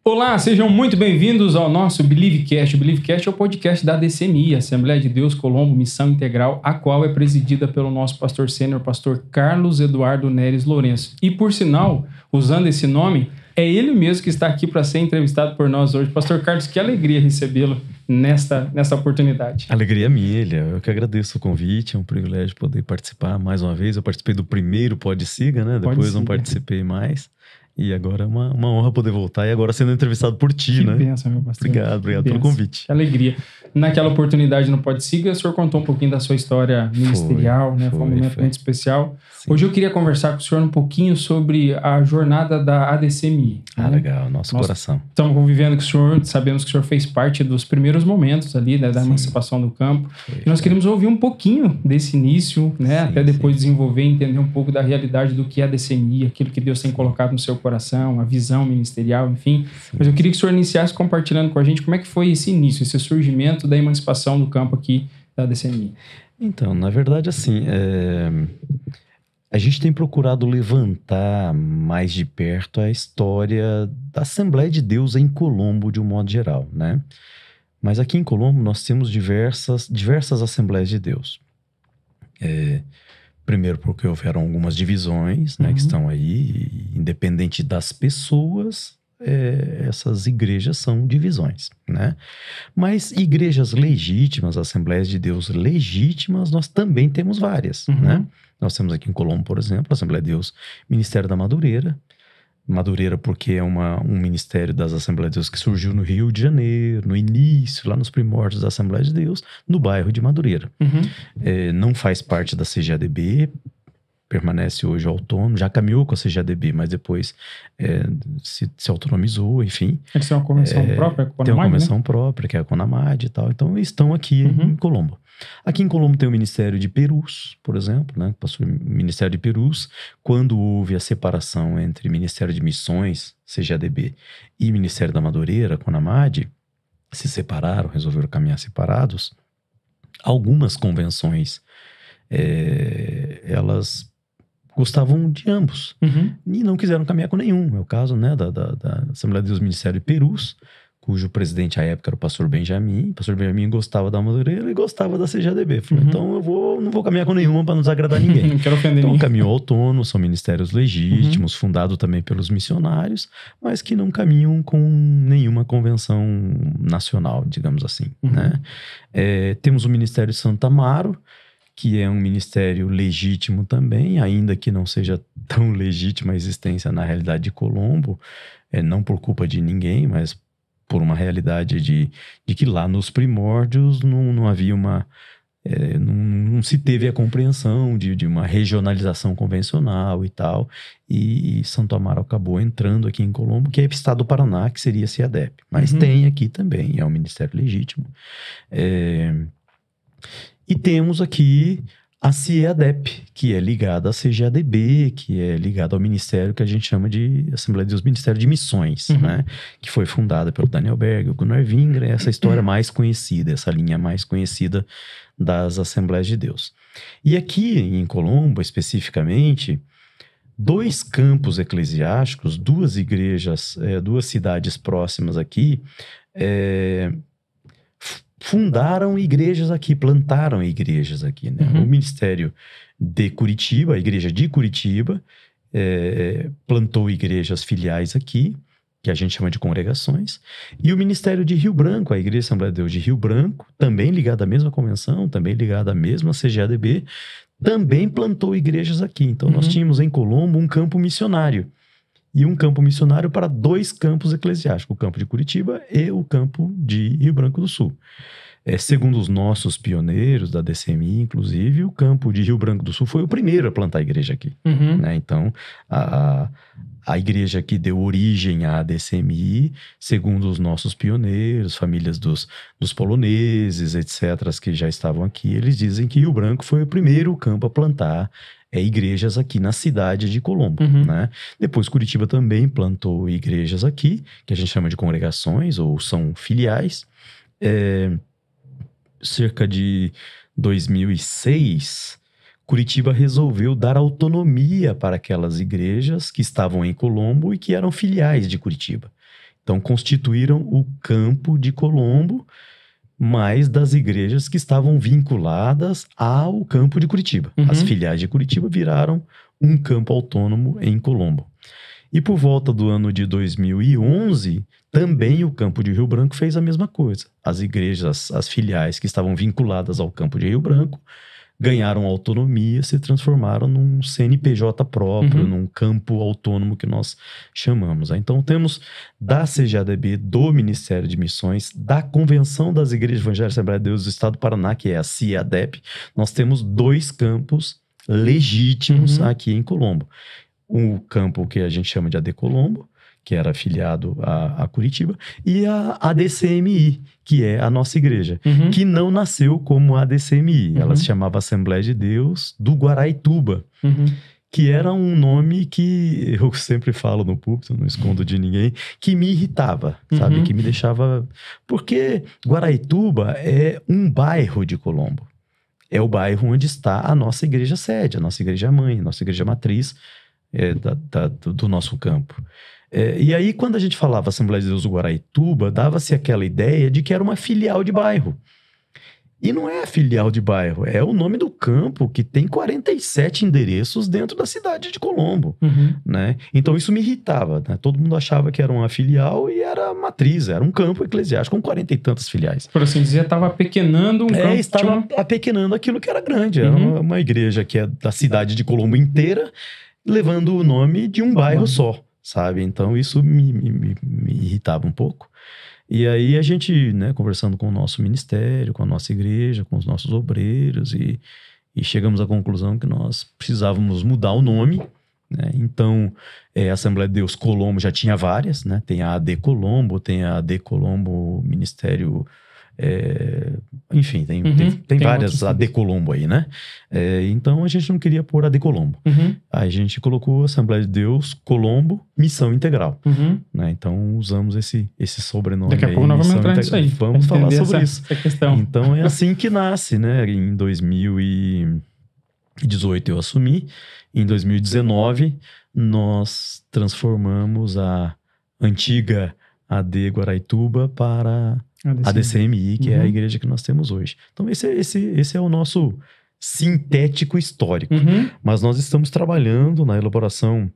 Olá, sejam muito bem-vindos ao nosso BelieveCast. O BelieveCast é o podcast da ADCMI, Assembleia de Deus Colombo Missão Integral, a qual é presidida pelo nosso pastor sênior, pastor Carlos Eduardo Neres Lourenço. E, por sinal, usando esse nome, é ele mesmo que está aqui para ser entrevistado por nós hoje. Pastor Carlos, que alegria recebê-lo nesta oportunidade. Alegria minha, eu que agradeço o convite, é um privilégio poder participar mais uma vez. Eu participei do primeiro Pode Siga, né? Depois não participei mais. E agora é uma honra poder voltar e agora sendo entrevistado por ti, né? Que bênção, meu pastor. Obrigado pelo convite. Que alegria. Naquela oportunidade no Pode Siga, o senhor contou um pouquinho da sua história ministerial, né? Foi um momento muito especial. Sim. Hoje eu queria conversar com o senhor um pouquinho sobre a jornada da ADCMI. Ah, né? Legal, nosso coração. Estamos convivendo com o senhor, sabemos que o senhor fez parte dos primeiros momentos ali, né, da emancipação do campo. E nós queremos ouvir um pouquinho desse início, né? Até depois desenvolver e entender um pouco da realidade do que é a ADCMI, aquilo que Deus tem colocado no seu coração, a visão ministerial, enfim. Mas eu queria que o senhor iniciasse compartilhando com a gente como é que foi esse início, esse surgimento da emancipação do campo aqui da ADCMI. Então, na verdade, assim, a gente tem procurado levantar mais de perto a história da Assembleia de Deus em Colombo, de um modo geral, né? Mas aqui em Colombo nós temos diversas Assembleias de Deus. Primeiro porque houveram algumas divisões, né, que estão aí, e, independente das pessoas, essas igrejas são divisões, né? Mas igrejas legítimas, Assembleias de Deus legítimas, nós também temos várias, né? Nós temos aqui em Colombo, por exemplo, a Assembleia de Deus, Ministério da Madureira. Madureira porque é um ministério das Assembleias de Deus que surgiu no Rio de Janeiro, no início, lá nos primórdios da Assembleia de Deus, no bairro de Madureira. Não faz parte da CGADB, permanece hoje autônomo, já caminhou com a CGADB, mas depois se autonomizou, enfim. Eles têm uma convenção própria com a Conamad, tem uma convenção própria, que é a Conamad e tal. Então, eles estão aqui em Colombo. Aqui em Colombo tem o Ministério de Perus, por exemplo, né? Passou o Ministério de Perus. Quando houve a separação entre Ministério de Missões, CGADB, e Ministério da Madureira, Conamad, se separaram, resolveram caminhar separados. Algumas convenções, elas gostavam de ambos e não quiseram caminhar com nenhum. É o caso, né, da Assembleia de Deus Ministério de Perus, cujo presidente à época era o pastor Benjamin. O pastor Benjamin gostava da Madureira e gostava da CGADB. Falou, então eu não vou caminhar com nenhuma para não desagradar ninguém. Não quero ofender então ninguém. Caminhou autônomo, são ministérios legítimos, fundados também pelos missionários, mas que não caminham com nenhuma convenção nacional, digamos assim, né? Temos o Ministério Santo Amaro, que é um ministério legítimo também, ainda que não seja tão legítima a existência na realidade de Colombo, não por culpa de ninguém, mas por uma realidade de que lá nos primórdios não havia não se teve a compreensão de uma regionalização convencional e tal, e Santo Amaro acabou entrando aqui em Colombo, que é estado do Paraná, que seria CIADEP, mas tem aqui também, é um ministério legítimo. E temos aqui a CIADEP, que é ligada à CGADB, que é ligada ao ministério que a gente chama de Assembleia de Deus Ministério de Missões, né? Que foi fundada pelo Daniel Berg, o Gunnar Wingren, essa história mais conhecida, essa linha mais conhecida das Assembleias de Deus. E aqui em Colombo, especificamente, 2 campos eclesiásticos, 2 igrejas, 2 cidades próximas aqui, fundaram igrejas aqui, plantaram igrejas aqui, né? O Ministério de Curitiba, a igreja de Curitiba, plantou igrejas filiais aqui, que a gente chama de congregações, e o Ministério de Rio Branco, a Igreja Assembleia de Deus de Rio Branco, também ligada à mesma convenção, também ligada à mesma CGADB, também plantou igrejas aqui. Então nós tínhamos em Colombo um campo missionário, e um campo missionário para 2 campos eclesiásticos, o campo de Curitiba e o campo de Rio Branco do Sul. Segundo os nossos pioneiros da DCMI, inclusive, o campo de Rio Branco do Sul foi o primeiro a plantar a igreja aqui, né? Então, a igreja que deu origem à DCMI, segundo os nossos pioneiros, famílias dos poloneses, etc., que já estavam aqui, eles dizem que Rio Branco foi o primeiro campo a plantar igrejas aqui na cidade de Colombo, né? Depois Curitiba também plantou igrejas aqui, que a gente chama de congregações, ou são filiais. Cerca de 2006, Curitiba resolveu dar autonomia para aquelas igrejas que estavam em Colombo e que eram filiais de Curitiba. Então, constituíram o campo de Colombo, mas das igrejas que estavam vinculadas ao campo de Curitiba. As filiais de Curitiba viraram um campo autônomo em Colombo. E por volta do ano de 2011, também o campo de Rio Branco fez a mesma coisa. As igrejas, as filiais que estavam vinculadas ao campo de Rio Branco, ganharam autonomia, se transformaram num CNPJ próprio, num campo autônomo que nós chamamos. Então temos da CGADB, do Ministério de Missões, da Convenção das Igrejas Evangélicas da Assembleia de Deus do Estado do Paraná, que é a CIADEP, nós temos 2 campos legítimos aqui em Colombo. O campo que a gente chama de AD Colombo, que era afiliado a Curitiba, e a ADCMI, que é a nossa igreja, que não nasceu como ADCMI. Ela se chamava Assembleia de Deus do Guaraituba, que era um nome que eu sempre falo no púlpito, não escondo de ninguém, que me irritava, sabe? Que me deixava... Porque Guaraituba é um bairro de Colombo. É o bairro onde está a nossa igreja sede, a nossa igreja mãe, a nossa igreja matriz do nosso campo. E aí, quando a gente falava Assembleia de Deus do Guaraituba, dava-se aquela ideia de que era uma filial de bairro. E não é a filial de bairro, é o nome do campo que tem 47 endereços dentro da cidade de Colombo, né? Então isso me irritava, né? Todo mundo achava que era uma filial e era matriz, era um campo eclesiástico com 40 e tantas filiais. Por assim dizer, estava apequenando um campo. Estava apequenando aquilo que era grande. Era uma igreja que é da cidade de Colombo inteira, levando o nome de um bairro só, sabe? Então isso me irritava um pouco. E aí a gente, né, conversando com o nosso ministério, com a nossa igreja, com os nossos obreiros, e chegamos à conclusão que nós precisávamos mudar o nome, né? Então, a Assembleia de Deus Colombo já tinha várias, né? Tem a AD Colombo, tem a AD Colombo Ministério... enfim, tem várias AD Colombo aí, né? Então a gente não queria pôr AD Colombo. Aí a gente colocou Assembleia de Deus Colombo Missão Integral, né? Então usamos esse sobrenome. Daqui a pouco nós vamos entrar nisso aí. Vamos falar sobre isso. Essa questão. Então é assim que nasce, né? Em 2018 eu assumi. Em 2019 nós transformamos a antiga AD Guaraituba para a ADCMI, que é a igreja que nós temos hoje. Então esse é o nosso sintético histórico. Mas nós estamos trabalhando na elaboração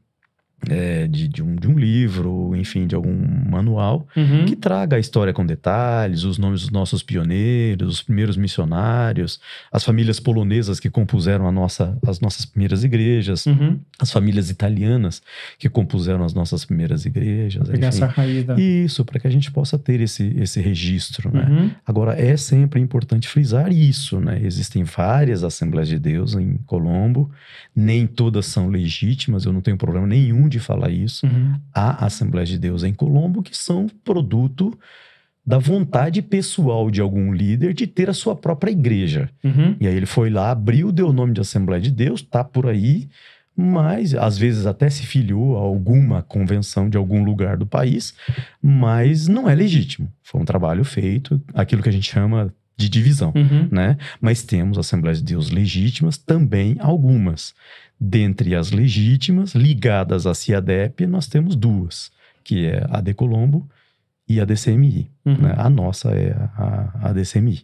de um livro, enfim, de algum manual que traga a história com detalhes, os nomes dos nossos pioneiros, os primeiros missionários, as famílias polonesas que compuseram as nossas primeiras igrejas, as famílias italianas que compuseram as nossas primeiras igrejas. Pegar essa raiz da... Isso, para que a gente possa ter esse registro, né? Agora, é sempre importante frisar isso, né? Existem várias Assembleias de Deus em Colombo, nem todas são legítimas, eu não tenho problema nenhum de falar isso. Há Assembleias de Deus em Colombo que são produto da vontade pessoal de algum líder de ter a sua própria igreja. E aí ele foi lá, abriu, deu o nome de Assembleia de Deus, tá por aí, mas às vezes até se filiou a alguma convenção de algum lugar do país, mas não é legítimo. Foi um trabalho feito, aquilo que a gente chama de divisão, né? Mas temos Assembleias de Deus legítimas, também algumas. Dentre as legítimas, ligadas à CIADEP, nós temos 2, que é a AD Colombo e a ADCMI. Né? A nossa é a ADCMI.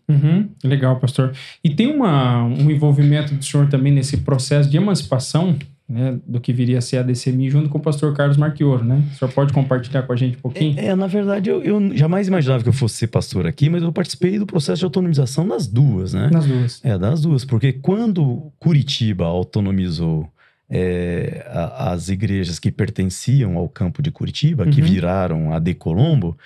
Legal, pastor. E tem um envolvimento do senhor também nesse processo de emancipação, né, do que viria a ser a ADCMI junto com o pastor Carlos Marchioro, né? O senhor pode compartilhar com a gente um pouquinho? Na verdade, eu jamais imaginava que eu fosse ser pastor aqui, mas eu participei do processo de autonomização das 2, né? Nas 2. Das 2, porque quando Curitiba autonomizou as igrejas que pertenciam ao campo de Curitiba, que viraram a AD Colombo,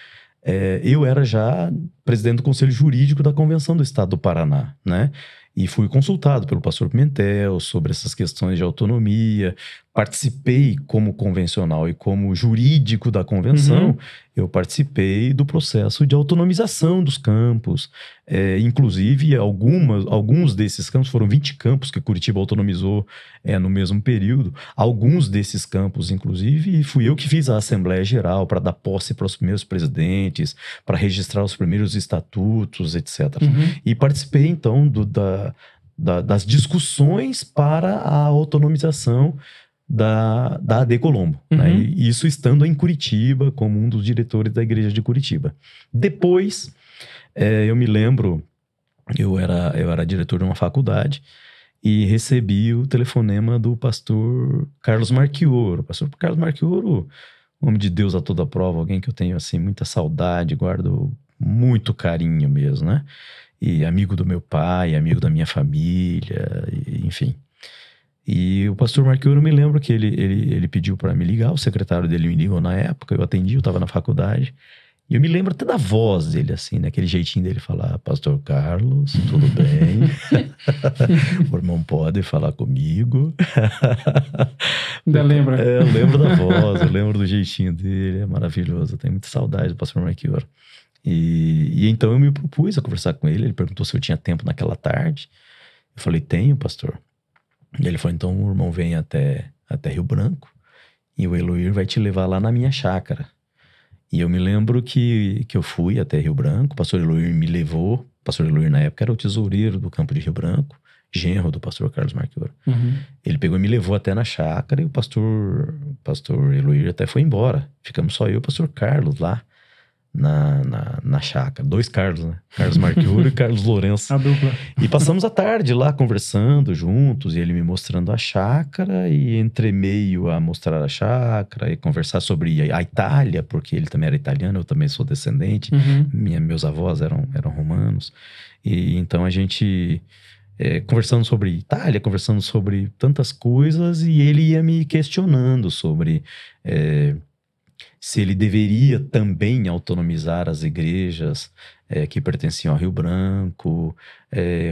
eu era já presidente do Conselho Jurídico da Convenção do Estado do Paraná, né? E fui consultado pelo pastor Pimentel sobre essas questões de autonomia. Participei como convencional e como jurídico da convenção, eu participei do processo de autonomização dos campos. Inclusive, alguns desses campos, foram 20 campos que Curitiba autonomizou no mesmo período. Alguns desses campos, inclusive, fui eu que fiz a Assembleia Geral para dar posse para os primeiros presidentes, para registrar os primeiros estatutos, etc. E participei, então, das discussões para a autonomização da AD Colombo, né? E isso estando em Curitiba, como um dos diretores da igreja de Curitiba. Depois, eu me lembro, eu era diretor de uma faculdade e recebi o telefonema do pastor Carlos Marchioro. O pastor Carlos Marchioro, homem de Deus a toda prova, alguém que eu tenho, assim, muita saudade, guardo muito carinho mesmo, né? E amigo do meu pai, amigo da minha família, enfim. E o pastor Marchioro, me lembro que ele pediu para me ligar, o secretário dele me ligou na época, eu atendi, eu estava na faculdade. E eu me lembro até da voz dele, assim, né? Aquele jeitinho dele falar: Pastor Carlos, tudo bem? O irmão pode falar comigo? Ainda lembra? Eu lembro da voz, eu lembro do jeitinho dele, é maravilhoso. Eu tenho muita saudade do pastor Marchioro. E então eu me propus a conversar com ele. Ele perguntou se eu tinha tempo naquela tarde. Eu falei: tenho, pastor. E ele falou: então o irmão vem até Rio Branco e o Eloir vai te levar lá na minha chácara. E eu me lembro que eu fui até Rio Branco, o pastor Eloir me levou. O pastor Eloir, na época, era o tesoureiro do campo de Rio Branco, genro do pastor Carlos Marchioro. Ele pegou e me levou até na chácara e o pastor Eloir até foi embora. Ficamos só eu e o pastor Carlos lá na chácara. 2 Carlos, né? Carlos Marchioro e Carlos Lourenço. A dupla. E passamos a tarde lá conversando juntos, e ele me mostrando a chácara, e entre meio a mostrar a chácara e conversar sobre a Itália, porque ele também era italiano, eu também sou descendente. Meus avós eram romanos. E então a gente conversando sobre Itália, conversando sobre tantas coisas, e ele ia me questionando sobre se ele deveria também autonomizar as igrejas que pertenciam ao Rio Branco,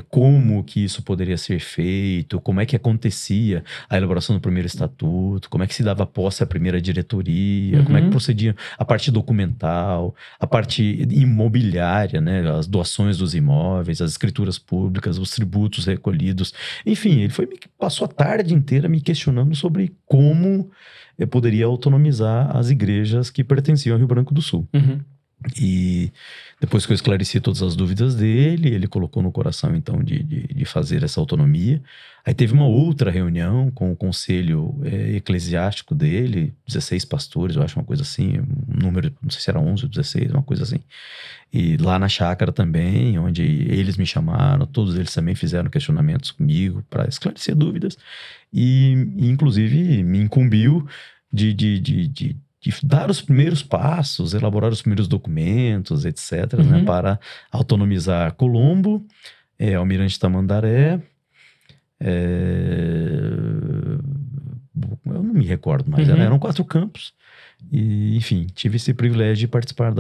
como que isso poderia ser feito, como é que acontecia a elaboração do primeiro estatuto, como é que se dava posse à primeira diretoria, como é que procedia a parte documental, a parte imobiliária, né, as doações dos imóveis, as escrituras públicas, os tributos recolhidos. Enfim, ele passou a tarde inteira me questionando sobre como eu poderia autonomizar as igrejas que pertenciam ao Rio Branco do Sul. E depois que eu esclareci todas as dúvidas dele, ele colocou no coração, então, de fazer essa autonomia. Aí teve uma outra reunião com o conselho eclesiástico dele, 16 pastores, eu acho, uma coisa assim, um número, não sei se era 11 ou 16, uma coisa assim. E lá na chácara também, onde eles me chamaram, todos eles também fizeram questionamentos comigo para esclarecer dúvidas. E inclusive, me incumbiu de dar os primeiros passos, elaborar os primeiros documentos, etc., né, para autonomizar Colombo, Almirante Tamandaré, eu não me recordo mais, eram 4 campos, e enfim, tive esse privilégio de participar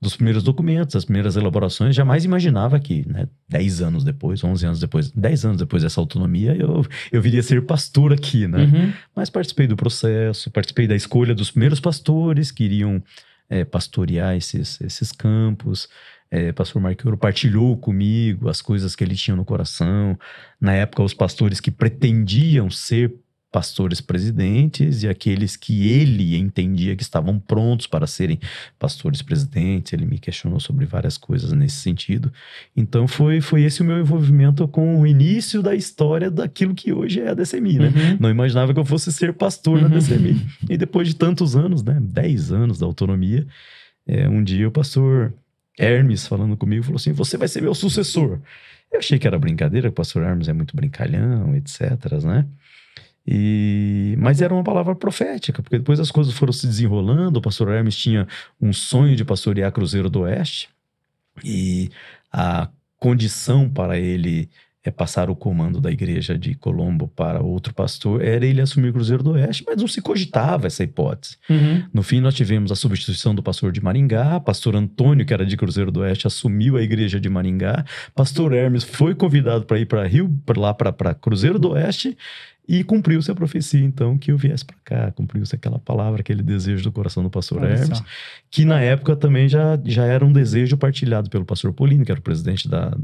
dos primeiros documentos, das primeiras elaborações. Jamais imaginava que, né, 10 anos depois, 11 anos depois, 10 anos depois dessa autonomia, eu viria a ser pastor aqui, né? Mas participei do processo, participei da escolha dos primeiros pastores que iriam pastorear esses campos. Pastor Marchioro partilhou comigo as coisas que ele tinha no coração. Na época, os pastores que pretendiam ser pastores presidentes e aqueles que ele entendia que estavam prontos para serem pastores presidentes. Ele me questionou sobre várias coisas nesse sentido. Então foi esse o meu envolvimento com o início da história daquilo que hoje é a DCMI, né? Não imaginava que eu fosse ser pastor na DCMI. E depois de tantos anos, né, 10 anos da autonomia, um dia o pastor Hermes, falando comigo, falou assim: você vai ser meu sucessor. Eu achei que era brincadeira, o pastor Hermes é muito brincalhão, etc., né? Mas era uma palavra profética, porque depois as coisas foram se desenrolando. O pastor Hermes tinha um sonho de pastorear Cruzeiro do Oeste, e a condição para ele passar o comando da igreja de Colombo para outro pastor era ele assumir Cruzeiro do Oeste, mas não se cogitava essa hipótese. Uhum. No fim, nós tivemos a substituição do pastor de Maringá. Pastor Antônio, que era de Cruzeiro do Oeste, assumiu a igreja de Maringá. Pastor Hermes foi convidado para ir para Cruzeiro do Oeste, e cumpriu-se a profecia, então, que eu viesse para cá. Cumpriu-se aquela palavra, aquele desejo do coração do pastor Hermes, que na época também já era um desejo partilhado pelo pastor Polino, que era o presidente da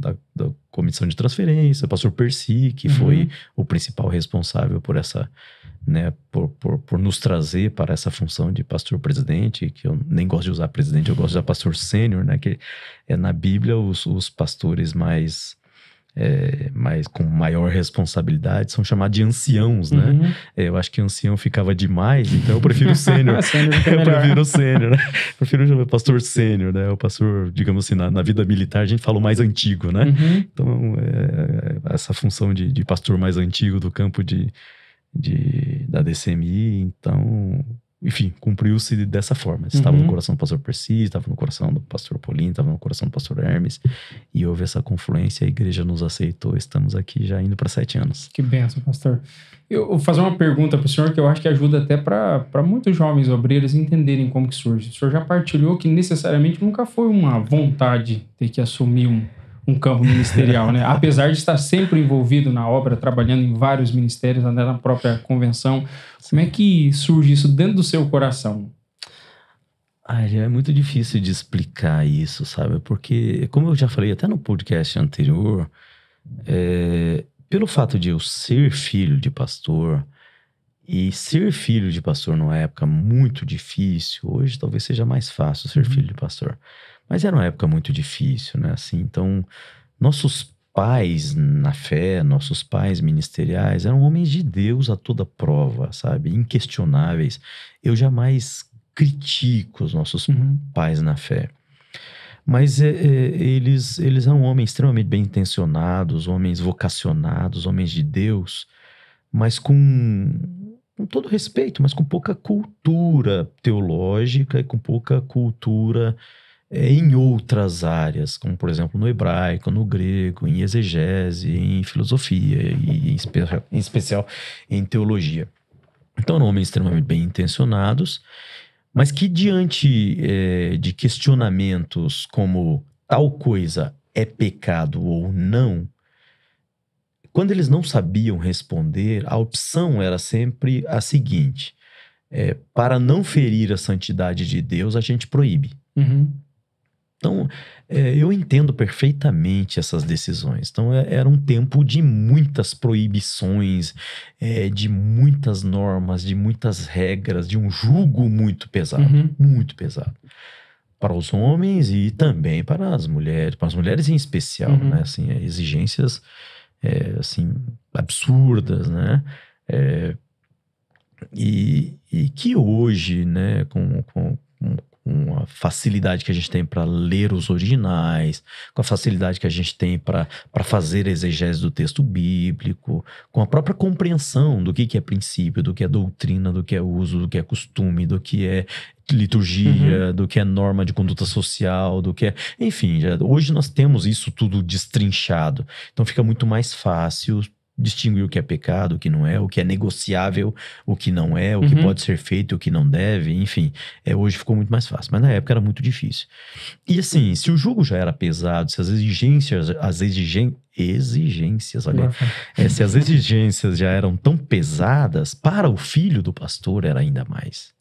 comissão de transferência, o pastor Percy, que foi o principal responsável por essa, né, por nos trazer para essa função de pastor presidente, que eu nem gosto de usar presidente, eu gosto de usar pastor sênior, né, que na Bíblia os pastores mais mas com maior responsabilidade, são chamados de anciãos, né? Eu acho que ancião ficava demais, então eu prefiro o sênior. Eu prefiro o sênior, né? Prefiro o pastor sênior, né? O pastor, digamos assim, na vida militar, a gente fala o mais antigo, né? Então, essa função de pastor mais antigo do campo da DCMI, então... Enfim, cumpriu-se dessa forma. Estava no coração do pastor Percy, estava no coração do pastor Paulinho, estava no coração do pastor Hermes. E houve essa confluência, a igreja nos aceitou. Estamos aqui já indo para 7 anos. Que bênção, pastor. Eu vou fazer uma pergunta para o senhor que eu acho que ajuda até para muitos jovens obreiros entenderem como que surge. O senhor já partilhou que necessariamente nunca foi uma vontade ter que assumir um campo ministerial, né? Apesar de estar sempre envolvido na obra, trabalhando em vários ministérios, até na própria convenção. Como é que surge isso dentro do seu coração? É muito difícil de explicar isso, sabe? Porque, como eu já falei até no podcast anterior, pelo fato de eu ser filho de pastor, e ser filho de pastor numa época muito difícil, hoje talvez seja mais fácil ser filho de pastor, mas era uma época muito difícil, né? Assim, então, nossos pais na fé, nossos pais ministeriais, eram homens de Deus a toda prova, sabe? Inquestionáveis. Eu jamais critico os nossos pais na fé. Mas eles eram homens extremamente bem intencionados, homens vocacionados, homens de Deus, mas com todo respeito, mas com pouca cultura teológica e com pouca cultura em outras áreas, como por exemplo no hebraico, no grego, em exegese, em filosofia e em especial em teologia. Então eram homens extremamente bem intencionados, mas que diante de questionamentos como tal coisa é pecado ou não, quando eles não sabiam responder, a opção era sempre a seguinte: para não ferir a santidade de Deus, a gente proíbe. Então, eu entendo perfeitamente essas decisões. Então, era um tempo de muitas proibições, de muitas normas, de muitas regras, de um jugo muito pesado, muito pesado. Para os homens e também para as mulheres em especial, né? Assim, exigências assim, absurdas, né? E que hoje, né, com a facilidade que a gente tem para ler os originais, com a facilidade que a gente tem para fazer a exegese do texto bíblico, com a própria compreensão do que é princípio, do que é doutrina, do que é uso, do que é costume, do que é liturgia, do que é norma de conduta social, do que é... Enfim, hoje nós temos isso tudo destrinchado. Então fica muito mais fácil distinguir o que é pecado, o que não é, o que é negociável, o que não é, o que pode ser feito, o que não deve, enfim. Hoje ficou muito mais fácil, mas na época era muito difícil. E assim, se o jugo já era pesado, se as exigências já eram tão pesadas, para o filho do pastor era ainda mais.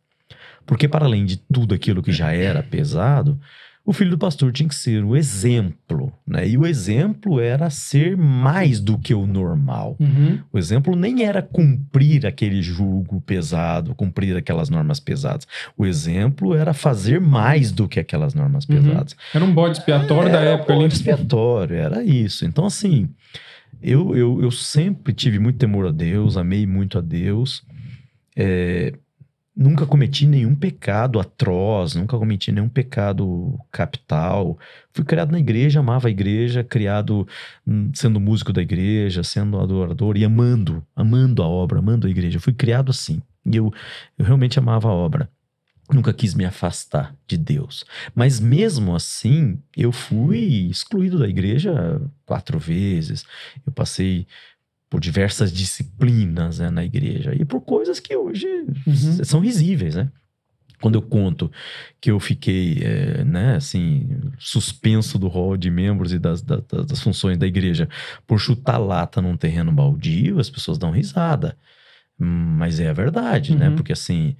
Porque para além de tudo aquilo que já era pesado, o filho do pastor tinha que ser o exemplo, né? E o exemplo era ser mais do que o normal. O exemplo nem era cumprir aquele jugo pesado, cumprir aquelas normas pesadas. O exemplo era fazer mais do que aquelas normas pesadas. Era um bode expiatório da época. Era um bode expiatório, era isso. Então, assim, eu sempre tive muito temor a Deus, amei muito a Deus. Nunca cometi nenhum pecado atroz, nunca cometi nenhum pecado capital. Fui criado na igreja, amava a igreja, criado sendo músico da igreja, sendo adorador e amando a obra, amando a igreja. Fui criado assim. E eu realmente amava a obra. Nunca quis me afastar de Deus. Mas mesmo assim, eu fui excluído da igreja 4 vezes. Eu passei por diversas disciplinas, né, na igreja. E por coisas que hoje são risíveis, né? Quando eu conto que eu fiquei, né, assim, suspenso do rol de membros e das funções da igreja por chutar lata num terreno baldio, as pessoas dão risada. Mas é a verdade, né? Porque assim,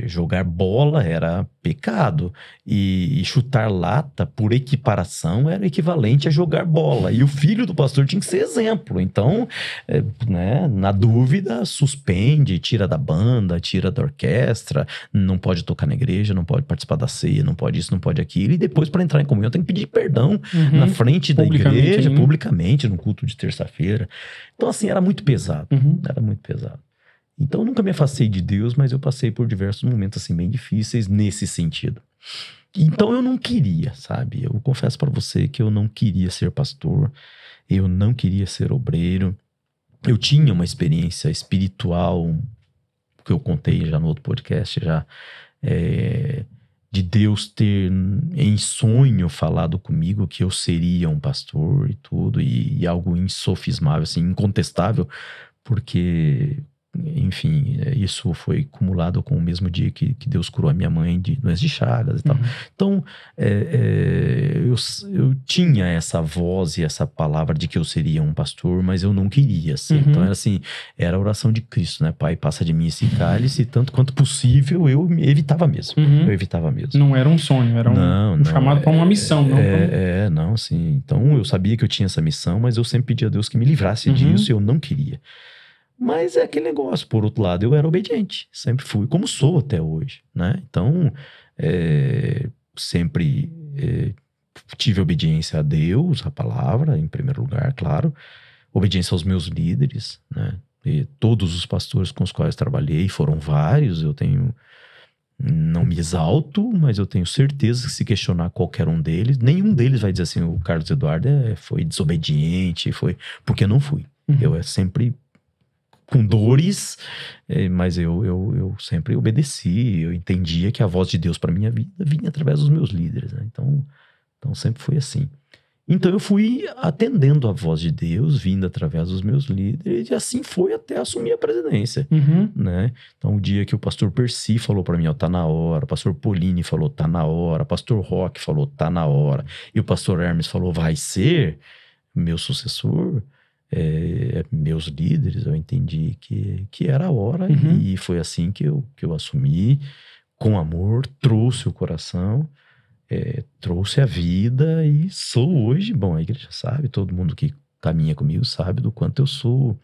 jogar bola era pecado e chutar lata, por equiparação, era equivalente a jogar bola. E o filho do pastor tinha que ser exemplo. Então, né, na dúvida, suspende, tira da banda, tira da orquestra, não pode tocar na igreja, não pode participar da ceia, não pode isso, não pode aquilo. E depois, para entrar em comunhão, tem que pedir perdão na frente da igreja, publicamente, no culto de terça-feira. Então, assim, era muito pesado. Era muito pesado. Então, eu nunca me afastei de Deus, mas eu passei por diversos momentos, assim, bem difíceis nesse sentido. Então, eu não queria, sabe? Eu confesso para você que eu não queria ser pastor, eu não queria ser obreiro. Eu tinha uma experiência espiritual, que eu contei já no outro podcast, já, de Deus ter em sonho falado comigo que eu seria um pastor e tudo, e algo insofismável, assim, incontestável, porque... Enfim, isso foi acumulado com o mesmo dia que Deus curou a minha mãe de doença de Chagas e tal. Então, eu tinha essa voz e essa palavra de que eu seria um pastor, mas eu não queria ser. Então, era assim, era a oração de Cristo, né? Pai, passa de mim esse cálice, tanto quanto possível, eu evitava mesmo. Eu evitava mesmo. Não era um sonho, era um chamado para uma missão. Não, sim. Então, eu sabia que eu tinha essa missão, mas eu sempre pedia a Deus que me livrasse disso e eu não queria. Mas é aquele negócio, por outro lado, eu era obediente, sempre fui, como sou até hoje, né? Então, sempre tive obediência a Deus, a palavra, em primeiro lugar, claro, obediência aos meus líderes, né? E todos os pastores com os quais trabalhei, foram vários, não me exalto, mas eu tenho certeza que se questionar qualquer um deles, nenhum deles vai dizer assim, o Carlos Eduardo foi desobediente, porque eu não fui. Eu sempre... com dores, mas eu sempre obedeci, eu entendia que a voz de Deus para minha vida vinha através dos meus líderes, né? Então sempre foi assim. Então eu fui atendendo a voz de Deus, vindo através dos meus líderes, e assim foi até assumir a presidência, né? Então o dia que o pastor Percy falou para mim, ó, tá na hora, o pastor Polini falou, tá na hora, o pastor Roque falou, tá na hora, e o pastor Hermes falou, vai ser meu sucessor, meus líderes, eu entendi que era a hora, e foi assim que eu assumi, com amor, trouxe o coração, trouxe a vida, e sou hoje, bom, a igreja sabe, todo mundo que caminha comigo sabe do quanto eu sou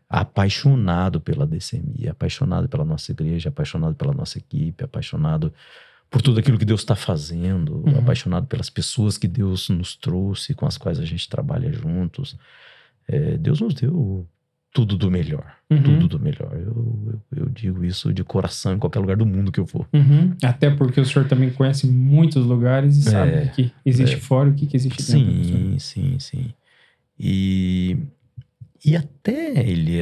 apaixonado pela DCMI, apaixonado pela nossa igreja, apaixonado pela nossa equipe, apaixonado por tudo aquilo que Deus está fazendo, apaixonado pelas pessoas que Deus nos trouxe, com as quais a gente trabalha juntos. Deus nos deu tudo do melhor, tudo do melhor. Eu digo isso de coração em qualquer lugar do mundo que eu for. Até porque o senhor também conhece muitos lugares e sabe o que existe fora e o que existe dentro. Sim. E até ele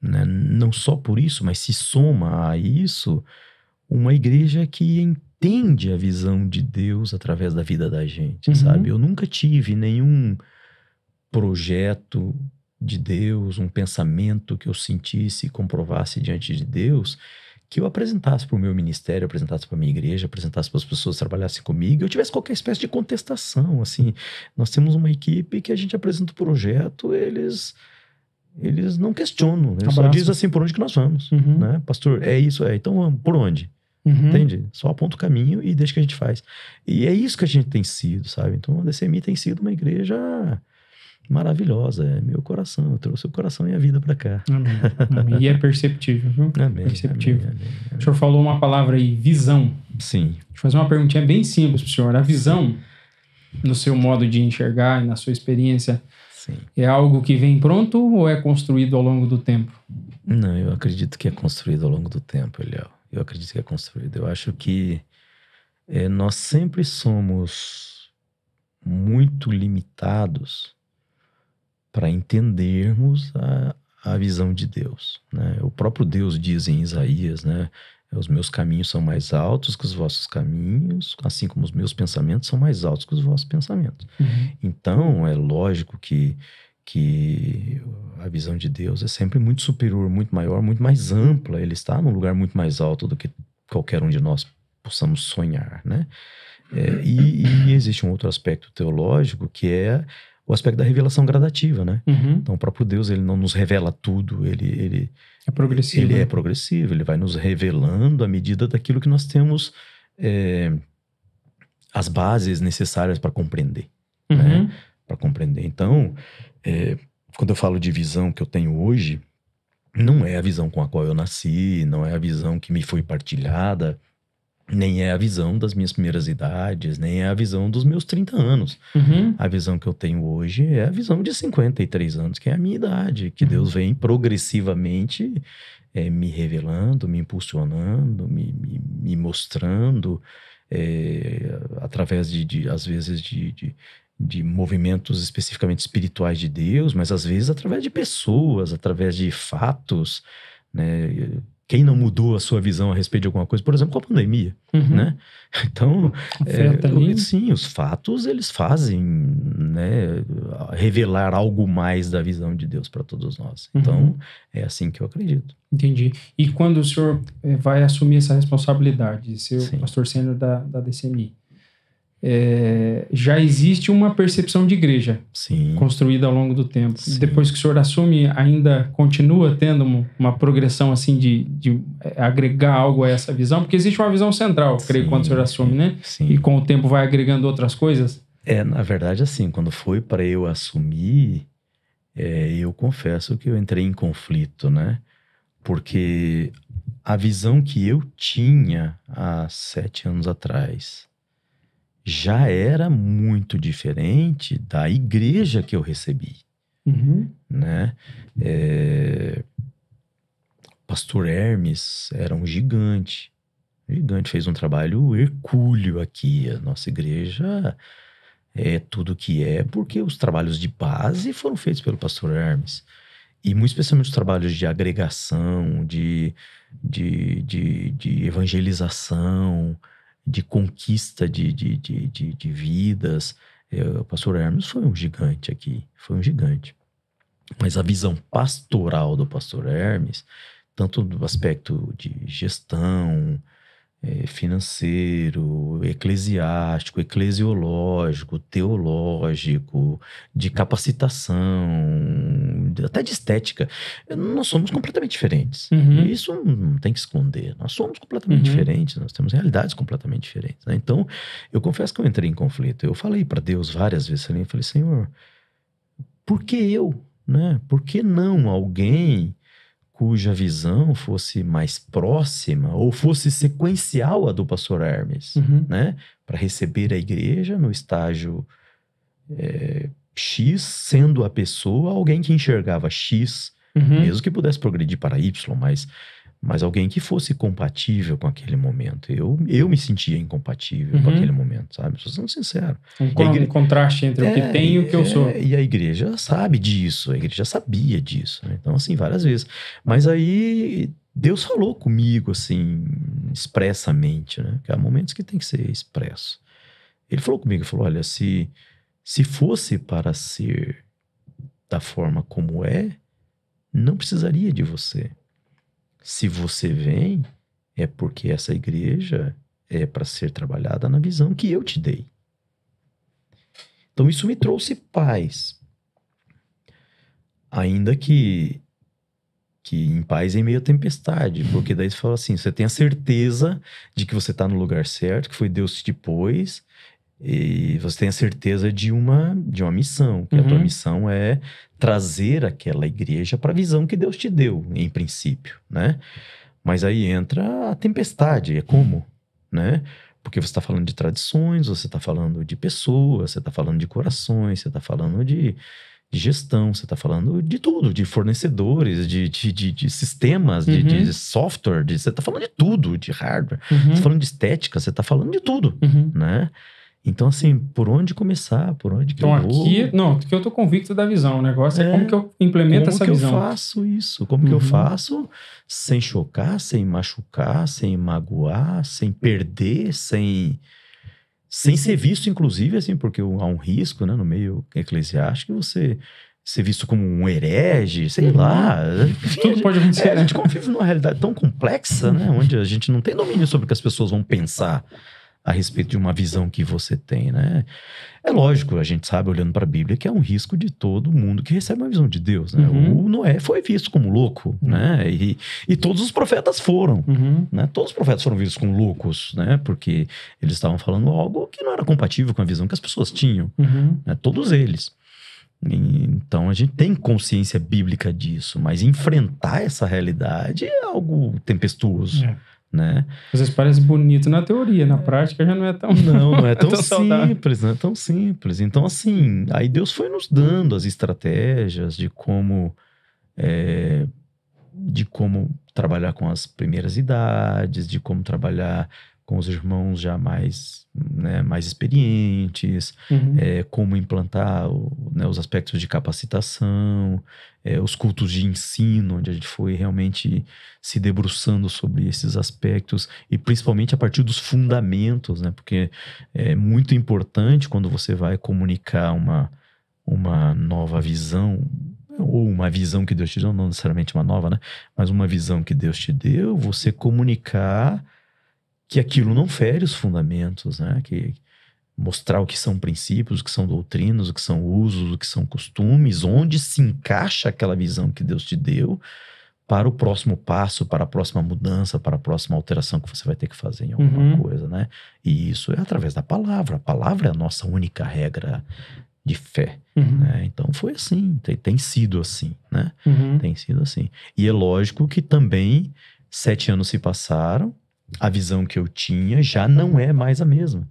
né, não só por isso, mas se soma a isso... uma igreja que entende a visão de Deus através da vida da gente, sabe? Eu nunca tive nenhum projeto de Deus, um pensamento que eu sentisse e comprovasse diante de Deus, que eu apresentasse para o meu ministério, apresentasse para a minha igreja, apresentasse para as pessoas que trabalhassem comigo, eu tivesse qualquer espécie de contestação, assim. Nós temos uma equipe que a gente apresenta o projeto, eles não questionam, eles só dizem assim, por onde que nós vamos, né? Pastor, é isso, então por onde? Entende? Só aponta o caminho e deixa que a gente faz. E é isso que a gente tem sido, sabe? Então a DCMI tem sido uma igreja maravilhosa, é meu coração, eu trouxe o coração e a vida para cá. Amém. E é perceptível, viu? Amém. Perceptível. Amém. O senhor falou uma palavra aí, visão. Sim. Deixa eu fazer uma perguntinha bem simples pro senhor. A visão, no seu modo de enxergar e na sua experiência, Sim. É algo que vem pronto ou é construído ao longo do tempo? Não, eu acredito que é construído ao longo do tempo, Eliel. Eu acredito que é construído. Eu acho que nós sempre somos muito limitados para entendermos a visão de Deus, né? O próprio Deus diz em Isaías, né? Os meus caminhos são mais altos que os vossos caminhos, assim como os meus pensamentos são mais altos que os vossos pensamentos. Então, é lógico que a visão de Deus é sempre muito superior, muito maior, muito mais ampla. Ele está num lugar muito mais alto do que qualquer um de nós possamos sonhar, né? E existe um outro aspecto teológico que é o aspecto da revelação gradativa, né? Uhum. Então, o próprio Deus, ele não nos revela tudo, ele É progressivo. Ele né? é progressivo, ele vai nos revelando à medida daquilo que nós temos as bases necessárias para compreender, Uhum. né? Para compreender. Então, quando eu falo de visão que eu tenho hoje, não é a visão com a qual eu nasci, não é a visão que me foi partilhada, nem é a visão das minhas primeiras idades, nem é a visão dos meus 30 anos. Uhum. A visão que eu tenho hoje é a visão de 53 anos, que é a minha idade, que Deus vem progressivamente me revelando, me impulsionando, me mostrando, através às vezes, de movimentos especificamente espirituais de Deus, mas às vezes através de pessoas, através de fatos, né? Quem não mudou a sua visão a respeito de alguma coisa, por exemplo, com a pandemia, Uhum. né? Então, Afeta ali. sim, os fatos, eles fazem, né, revelar algo mais da visão de Deus para todos nós. Então, é assim que eu acredito. Entendi. E quando o senhor vai assumir essa responsabilidade de ser Sim. o pastor sênior da DCMI, já existe uma percepção de igreja Sim. construída ao longo do tempo. Sim. Depois que o senhor assume, ainda continua tendo uma progressão assim de agregar algo a essa visão? Porque existe uma visão central, creio, Sim, quando o senhor assume, né? Sim. E com o tempo vai agregando outras coisas? Na verdade, assim, quando foi para eu assumir, eu confesso que eu entrei em conflito, né? Porque a visão que eu tinha há 7 anos atrás já era muito diferente da igreja que eu recebi, Uhum. né? Pastor Hermes era um gigante, fez um trabalho hercúleo aqui. A nossa igreja é tudo que é, porque os trabalhos de base foram feitos pelo pastor Hermes. E muito especialmente os trabalhos de agregação, de evangelização, de conquista de vidas. O pastor Hermes foi um gigante aqui, foi um gigante. Mas a visão pastoral do pastor Hermes, tanto do aspecto de gestão, financeiro, eclesiástico, eclesiológico, teológico, de capacitação, até de estética, nós somos completamente diferentes. Uhum. E isso não tem que esconder. Nós somos completamente diferentes, nós temos realidades completamente diferentes, né? Então, eu confesso que eu entrei em conflito. Eu falei para Deus várias vezes, eu falei, Senhor, por que eu? Né? Por que não alguém cuja visão fosse mais próxima ou fosse sequencial à do pastor Hermes, né? Para receber a igreja no estágio X, sendo a pessoa alguém que enxergava X, mesmo que pudesse progredir para Y, mas alguém que fosse compatível com aquele momento. Eu me sentia incompatível com aquele momento, sabe? Estou sendo sincero. Um contraste entre o que tem e o que eu sou. E a igreja sabe disso, a igreja sabia disso, né? Então, assim, várias vezes. Mas aí, Deus falou comigo, assim, expressamente, né? Porque há momentos que tem que ser expresso. Ele falou comigo, falou, olha, se fosse para ser da forma como não precisaria de você. Se você vem, é porque essa igreja é para ser trabalhada na visão que eu te dei. Então isso me trouxe paz. Ainda que em paz em meio à tempestade. Porque daí você fala assim, você tem a certeza de que você está no lugar certo, que foi Deus que te pôs, e você tem a certeza de uma missão, que a tua missão é trazer aquela igreja para a visão que Deus te deu, em princípio, né? Mas aí entra a tempestade, é como, né? Porque você está falando de tradições, você está falando de pessoas, você está falando de corações, você está falando de gestão, você está falando de tudo, de fornecedores, de sistemas, de software, você está falando de tudo, de hardware, você está falando de estética, você está falando de tudo, né? Então, assim, por onde começar? Por onde que eu vou? Aqui eu tô convicto da visão. O negócio é como que eu implemento essa visão. Como que eu faço isso? Como que eu faço sem chocar, sem machucar, sem magoar, sem perder, sem ser visto, inclusive, assim, porque há um risco, né, no meio eclesiástico, você ser visto como um herege, sei lá. Tudo pode acontecer. A gente convive numa realidade tão complexa, né, onde a gente não tem domínio sobre o que as pessoas vão pensar a respeito de uma visão que você tem, né? É lógico, a gente sabe, olhando para a Bíblia, que é um risco de todo mundo que recebe uma visão de Deus, né? O Noé foi visto como louco, né? E todos os profetas foram, né? Todos os profetas foram vistos como loucos, né? Porque eles estavam falando algo que não era compatível com a visão que as pessoas tinham, né? Todos eles. Então a gente tem consciência bíblica disso, mas enfrentar essa realidade é algo tempestuoso, né? Às vezes parece bonito na teoria, na prática já não é tão não é tão, tão saudável. simples, não é tão simples. Então assim, aí Deus foi nos dando as estratégias de como trabalhar com as primeiras idades, de como trabalhar com os irmãos já mais, né, mais experientes, como implantar os aspectos de capacitação, os cultos de ensino, onde a gente foi realmente se debruçando sobre esses aspectos, e principalmente a partir dos fundamentos, né, porque é muito importante quando você vai comunicar uma nova visão, ou uma visão que Deus te deu, não necessariamente uma nova, né, mas uma visão que Deus te deu, você comunicar que aquilo não fere os fundamentos, né? Que mostrar o que são princípios, o que são doutrinas, o que são usos, o que são costumes, onde se encaixa aquela visão que Deus te deu para o próximo passo, para a próxima mudança, para a próxima alteração que você vai ter que fazer em alguma coisa, né? E isso é através da palavra. A palavra é a nossa única regra de fé, né? Então foi assim, tem sido assim, né? Tem sido assim. E é lógico que também 7 anos se passaram, a visão que eu tinha já não é mais a mesma,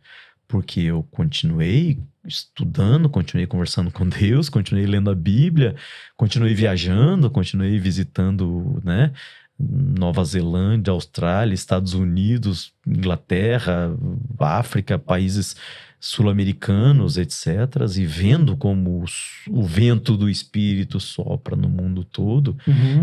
porque eu continuei estudando, continuei conversando com Deus, continuei lendo a Bíblia, continuei viajando, continuei visitando, né, Nova Zelândia, Austrália, Estados Unidos, Inglaterra, África, países sul-americanos, etc., e vendo como o vento do Espírito sopra no mundo todo,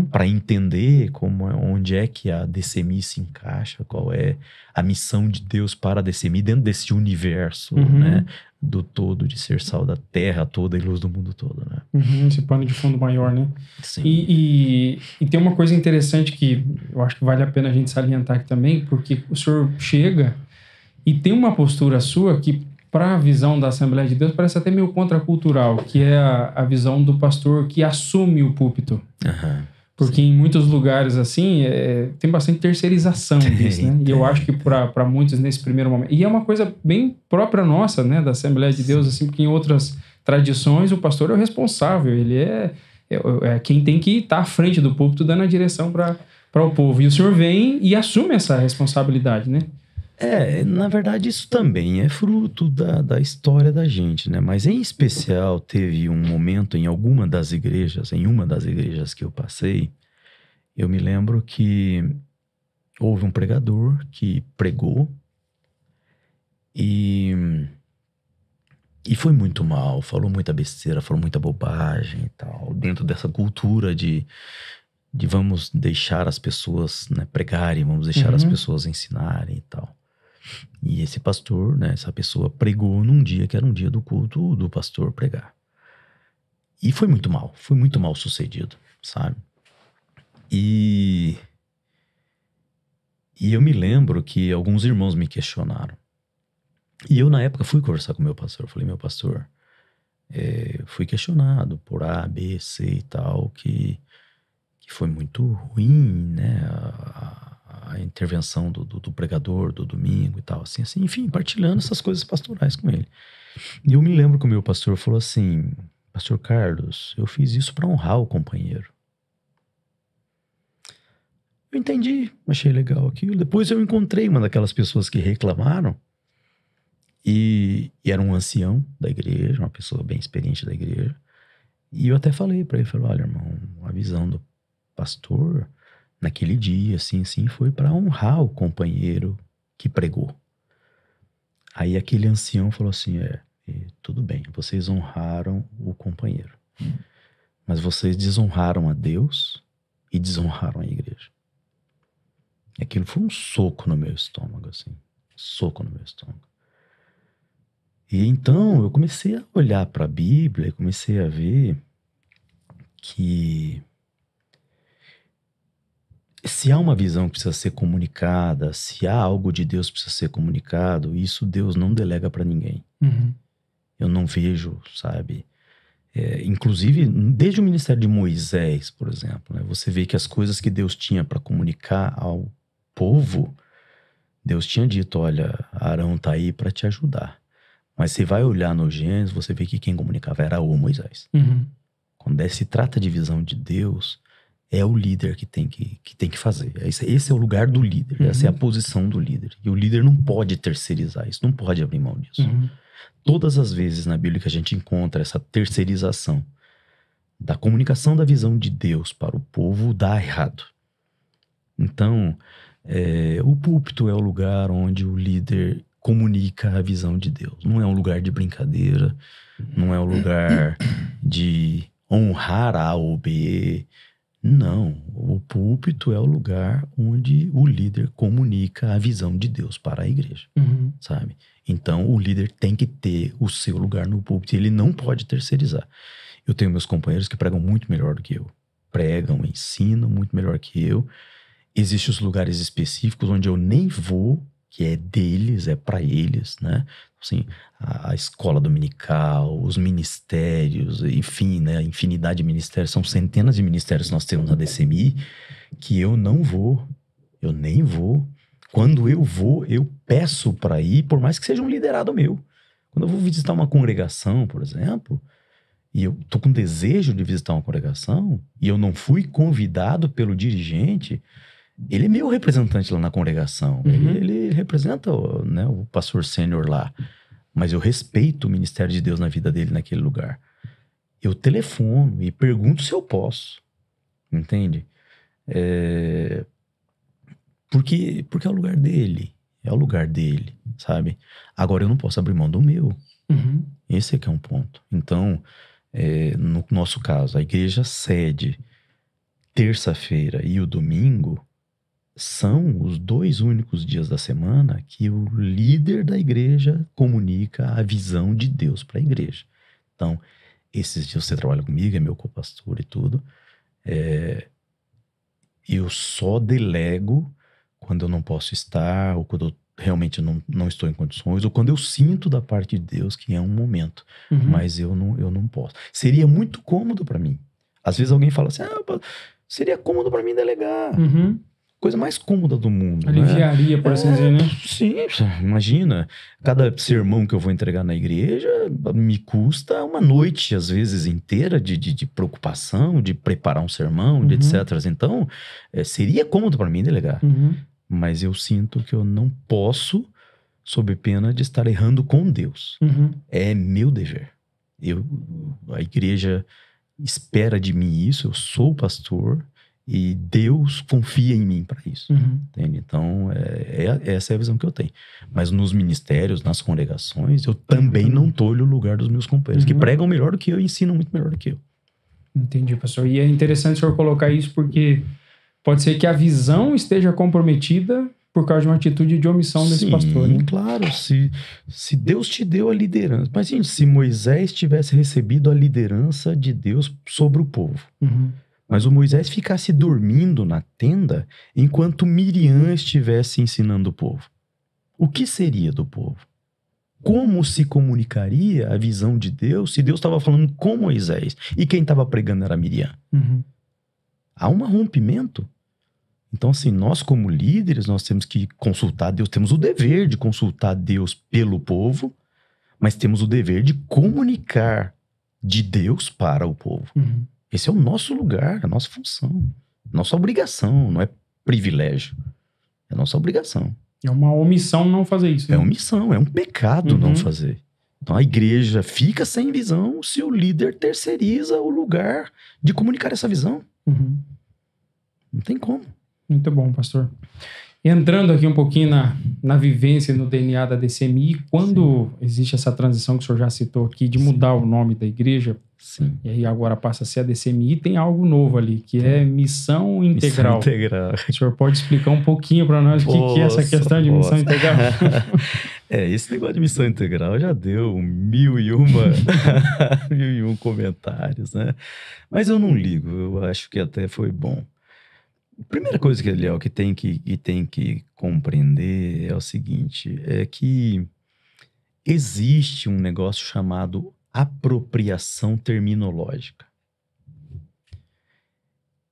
para entender onde é que a DCMI se encaixa, qual é a missão de Deus para a DCMI dentro desse universo, né, do todo, de ser sal da terra toda e luz do mundo todo, né? Esse pano de fundo maior, né? Sim. E tem uma coisa interessante que eu acho que vale a pena a gente salientar aqui também, porque o senhor chega e tem uma postura sua que, para a visão da Assembleia de Deus, parece até meio contracultural, que é a visão do pastor que assume o púlpito. Porque em muitos lugares, assim, tem bastante terceirização disso, né? E eu acho que para muitos nesse primeiro momento... E é uma coisa bem própria nossa, né? Da Assembleia de Deus, assim, porque em outras tradições o pastor é o responsável, ele é quem tem que estar à frente do púlpito dando a direção para o povo. E o senhor vem e assume essa responsabilidade, né? Na verdade, isso também é fruto da história da gente, né? Mas, em especial, teve um momento em uma das igrejas que eu passei, eu me lembro que houve um pregador que pregou e foi muito mal, falou muita besteira, falou muita bobagem e tal, dentro dessa cultura de vamos deixar as pessoas, né, pregarem, vamos deixar as pessoas ensinarem e tal. E esse pastor, né, essa pessoa pregou num dia que era um dia do culto do pastor pregar. E foi muito mal sucedido, sabe? E eu me lembro que alguns irmãos me questionaram. E eu, na época, fui conversar com o meu pastor. Eu falei, meu pastor, fui questionado por A, B, C e tal, que foi muito ruim, né, a intervenção do pregador, do domingo e tal, assim, enfim, partilhando essas coisas pastorais com ele. E eu me lembro que o meu pastor falou assim, pastor Carlos, eu fiz isso para honrar o companheiro. Eu entendi, achei legal aquilo. Depois eu encontrei uma daquelas pessoas que reclamaram e era um ancião da igreja, uma pessoa bem experiente da igreja. E eu até falei para ele, olha, irmão, a visão do pastor naquele dia, assim, foi para honrar o companheiro que pregou. Aí aquele ancião falou assim, tudo bem, vocês honraram o companheiro, mas vocês desonraram a Deus e desonraram a igreja. E aquilo foi um soco no meu estômago, assim, soco no meu estômago. E então eu comecei a olhar para a Bíblia e comecei a ver que Se há uma visão que precisa ser comunicada, se há algo de Deus que precisa ser comunicado, isso Deus não delega para ninguém. Eu não vejo, sabe? Inclusive, desde o ministério de Moisés, por exemplo, né, você vê que as coisas que Deus tinha para comunicar ao povo, Deus tinha dito, olha, Arão tá aí para te ajudar. Mas você vai olhar no Gênesis, você vê que quem comunicava era o Moisés. Quando se trata de visão de Deus, é o líder que tem que fazer. Esse é o lugar do líder, essa é a posição do líder. E o líder não pode terceirizar isso, não pode abrir mão disso. Todas as vezes na Bíblia que a gente encontra essa terceirização da comunicação da visão de Deus para o povo, dá errado. Então, o púlpito é o lugar onde o líder comunica a visão de Deus. Não é um lugar de brincadeira, não é um lugar de honrar A ou B. Não, o púlpito é o lugar onde o líder comunica a visão de Deus para a igreja, sabe? Então, o líder tem que ter o seu lugar no púlpito, ele não pode terceirizar. Eu tenho meus companheiros que pregam muito melhor do que eu. Pregam, ensinam muito melhor que eu. Existem os lugares específicos onde eu nem vou, que é deles, é para eles, né? Assim, a escola dominical, os ministérios, enfim, né? A infinidade de ministérios, são centenas de ministérios que nós temos na DCMI, que eu não vou, eu nem vou. Quando eu vou, eu peço para ir, por mais que seja um liderado meu. Quando eu vou visitar uma congregação, por exemplo, e eu tô com desejo de visitar uma congregação, e eu não fui convidado pelo dirigente, ele é meu representante lá na congregação. Ele representa né, o pastor sênior lá. Mas eu respeito o ministério de Deus na vida dele naquele lugar. Eu telefono e pergunto se eu posso. Entende? Porque é o lugar dele. É o lugar dele, sabe? Agora eu não posso abrir mão do meu. Esse é que é um ponto. Então, no nosso caso, a igreja sede terça-feira e o domingo são os 2 únicos dias da semana que o líder da igreja comunica a visão de Deus para a igreja. Então, esses dias você trabalha comigo, é meu copastor e tudo. Eu só delego quando eu não posso estar, ou quando eu realmente não estou em condições, ou quando eu sinto da parte de Deus que é um momento. Mas eu não posso. Seria muito cômodo para mim. Às vezes alguém fala assim, seria cômodo para mim delegar. Coisa mais cômoda do mundo. Aliviaria, né? por assim dizer, né? Sim, imagina. Cada sermão que eu vou entregar na igreja me custa uma noite, às vezes, inteira de preocupação, de preparar um sermão, de etc. Então, seria cômodo para mim delegar. Mas eu sinto que eu não posso, sob pena de estar errando com Deus. É meu dever. A igreja espera de mim isso, eu sou o pastor, e Deus confia em mim para isso. Entende? Então, essa é a visão que eu tenho. Mas nos ministérios, nas congregações, eu também não tolho o lugar dos meus companheiros, que pregam melhor do que eu e ensinam muito melhor do que eu. Entendi, pastor. E é interessante o senhor colocar isso porque pode ser que a visão esteja comprometida por causa de uma atitude de omissão desse pastor, né? Claro. Se Deus te deu a liderança. Mas, gente, se Moisés tivesse recebido a liderança de Deus sobre o povo, mas o Moisés ficasse dormindo na tenda enquanto Miriam estivesse ensinando o povo, o que seria do povo? Como se comunicaria a visão de Deus se Deus estava falando com Moisés e quem estava pregando era Miriam? Há um rompimento. Então, assim, nós como líderes, nós temos que consultar Deus, temos o dever de consultar Deus pelo povo, mas temos o dever de comunicar de Deus para o povo. Esse é o nosso lugar, a nossa função, nossa obrigação, não é privilégio, é nossa obrigação. É uma omissão não fazer isso. Né? É omissão, é um pecado não fazer. Então a igreja fica sem visão se o líder terceiriza o lugar de comunicar essa visão. Não tem como. Muito bom, pastor. Entrando aqui um pouquinho na vivência, no DNA da DCMI, quando existe essa transição que o senhor já citou aqui, de mudar o nome da igreja, e aí agora passa a ser a DCMI, tem algo novo ali, que é missão integral. Missão integral. O senhor pode explicar um pouquinho para nós o que é essa questão de missão integral? Esse negócio de missão integral já deu 1001 comentários, né? Mas eu não ligo, eu acho que até foi bom. A primeira coisa que, Léo, que tem que compreender é o seguinte, é que existe um negócio chamado apropriação terminológica.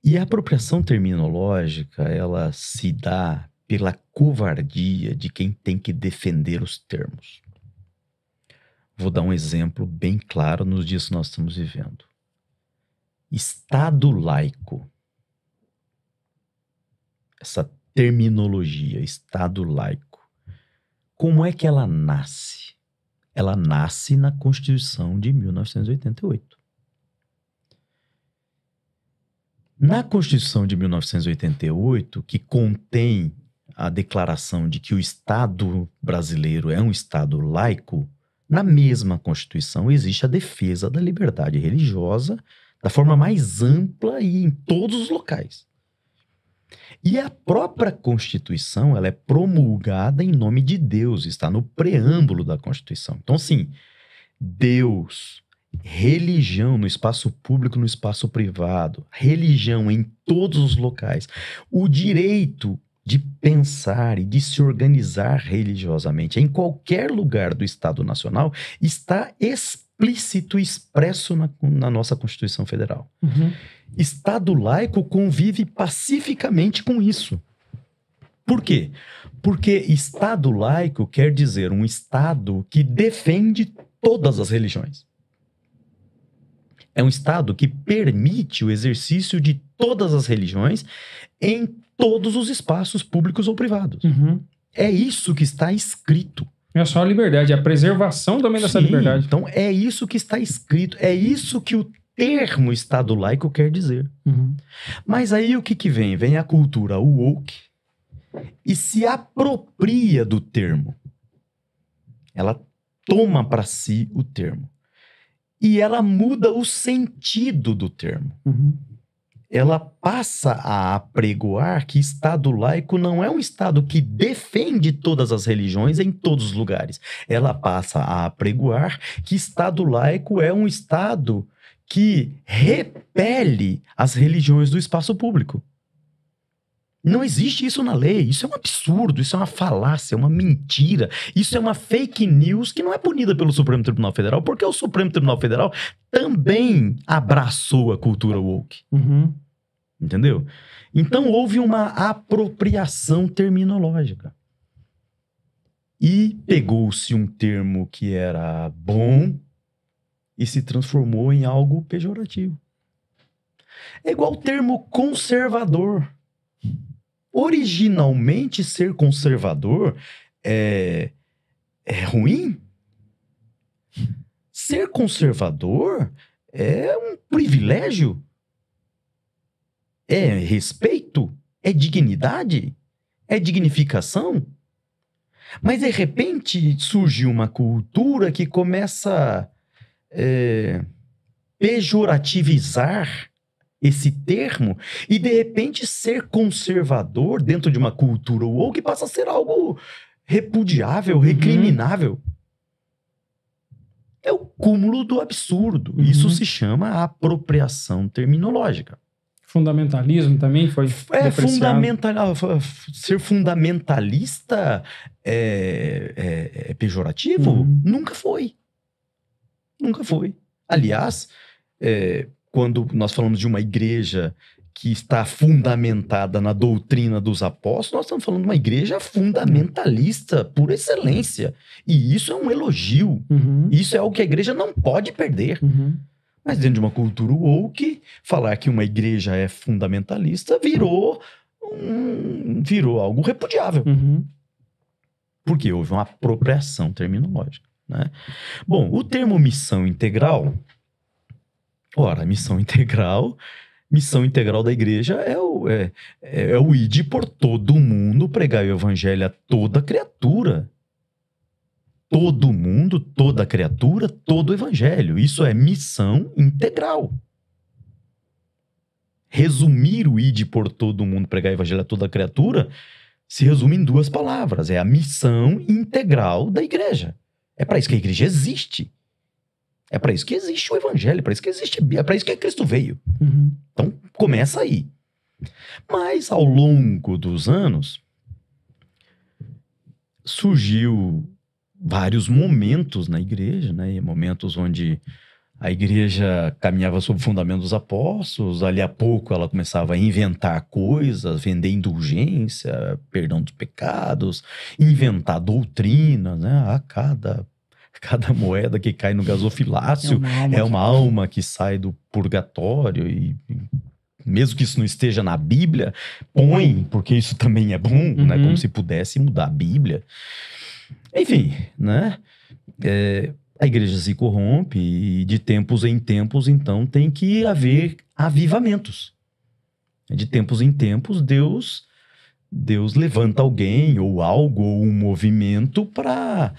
E a apropriação terminológica, ela se dá pela covardia de quem tem que defender os termos. Vou dar um exemplo bem claro nos dias que nós estamos vivendo. Estado laico. Essa terminologia, Estado laico. Como é que ela nasce? Ela nasce na Constituição de 1988. Na Constituição de 1988, que contém a declaração de que o Estado brasileiro é um Estado laico, na mesma Constituição existe a defesa da liberdade religiosa da forma mais ampla e em todos os locais. E a própria Constituição, ela é promulgada em nome de Deus, está no preâmbulo da Constituição. Então, assim, Deus, religião no espaço público, no espaço privado, religião em todos os locais, o direito de pensar e de se organizar religiosamente em qualquer lugar do Estado Nacional está explícito e expresso na nossa Constituição Federal. Uhum. Estado laico convive pacificamente com isso. Por quê? Porque Estado laico quer dizer um Estado que defende todas as religiões. É um Estado que permite o exercício de todas as religiões em todos os espaços públicos ou privados. Uhum. É isso que está escrito. É só a liberdade, a preservação também dessa liberdade. Então, é isso que está escrito. É isso que o termo Estado laico quer dizer. Uhum. Mas aí o que vem? Vem a cultura woke e se apropria do termo. Ela toma para si o termo. E ela muda o sentido do termo. Uhum. Ela passa a apregoar que Estado laico não é um Estado que defende todas as religiões em todos os lugares. Ela passa a apregoar que Estado laico é um Estado que repele as religiões do espaço público. Não existe isso na lei. Isso é um absurdo, isso é uma falácia, é uma mentira. Isso é uma fake news que não é punida pelo Supremo Tribunal Federal, porque o Supremo Tribunal Federal também abraçou a cultura woke. Uhum. Entendeu? Então houve uma apropriação terminológica. E pegou-se um termo que era bom e se transformou em algo pejorativo. É igual o termo conservador. Originalmente, ser conservador é ruim? Ser conservador é um privilégio? É respeito? É dignidade? É dignificação? Mas, de repente, surge uma cultura que começa a pejorativizar esse termo, e de repente ser conservador dentro de uma cultura woke passa a ser algo repudiável, recriminável. É o cúmulo do absurdo. Isso se chama apropriação terminológica. Fundamentalismo também foi ser fundamentalista é pejorativo? Nunca foi. Nunca foi. Aliás, quando nós falamos de uma igreja que está fundamentada na doutrina dos apóstolos, nós estamos falando de uma igreja fundamentalista por excelência. E isso é um elogio. Isso é algo que a igreja não pode perder. Mas dentro de uma cultura woke, falar que uma igreja é fundamentalista virou algo repudiável. Porque houve uma apropriação terminológica, né? Bom, o termo missão integral... Ora, missão integral da igreja é o ide por todo mundo, pregar o evangelho a toda criatura. Todo mundo, toda criatura, todo evangelho. Isso é missão integral. Resumir o ide por todo mundo, pregar o evangelho a toda criatura, se resume em duas palavras. É a missão integral da igreja. É para isso que a igreja existe. É para isso que existe o evangelho, é para isso que existe a Bíblia, é para isso que Cristo veio. Então, começa aí. Mas, ao longo dos anos, surgiu vários momentos na igreja, né? Momentos onde a igreja caminhava sob o fundamento dos apóstolos, ali a pouco ela começava a inventar coisas, vender indulgência, perdão dos pecados, inventar doutrinas, né? Cada moeda que cai no gasofilácio é uma alma que sai do purgatório e mesmo que isso não esteja na Bíblia, põe, porque isso também é bom, né? Como se pudesse mudar a Bíblia. Enfim, né? A igreja se corrompe e de tempos em tempos, então, tem que haver avivamentos. De tempos em tempos, Deus levanta alguém ou algo, ou um movimento para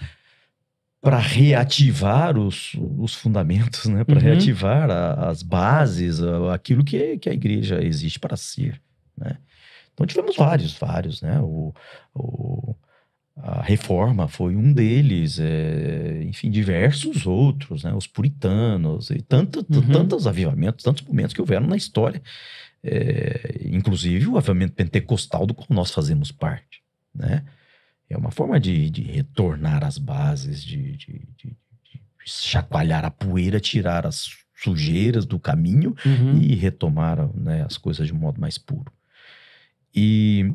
reativar os fundamentos, né? Para reativar as bases, aquilo que a igreja existe para ser, né? Então tivemos vários, né? A Reforma foi um deles, enfim, diversos outros, né? Os puritanos, e tantos avivamentos, tantos momentos que houveram na história, inclusive o avivamento pentecostal do qual nós fazemos parte, né? É uma forma de retornar às bases, de chacoalhar a poeira, tirar as sujeiras do caminho e retomar, né, as coisas de um modo mais puro. E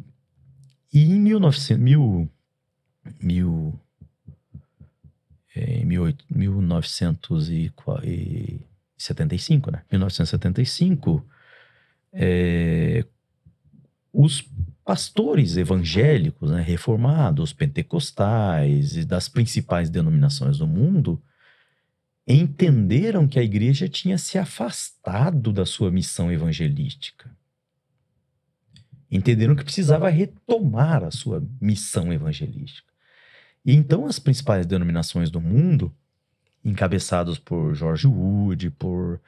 em 1975, né? 1975, os pastores evangélicos, né, reformados, pentecostais e das principais denominações do mundo entenderam que a igreja tinha se afastado da sua missão evangelística. Entenderam que precisava retomar a sua missão evangelística. E então as principais denominações do mundo, encabeçados por George Wood, por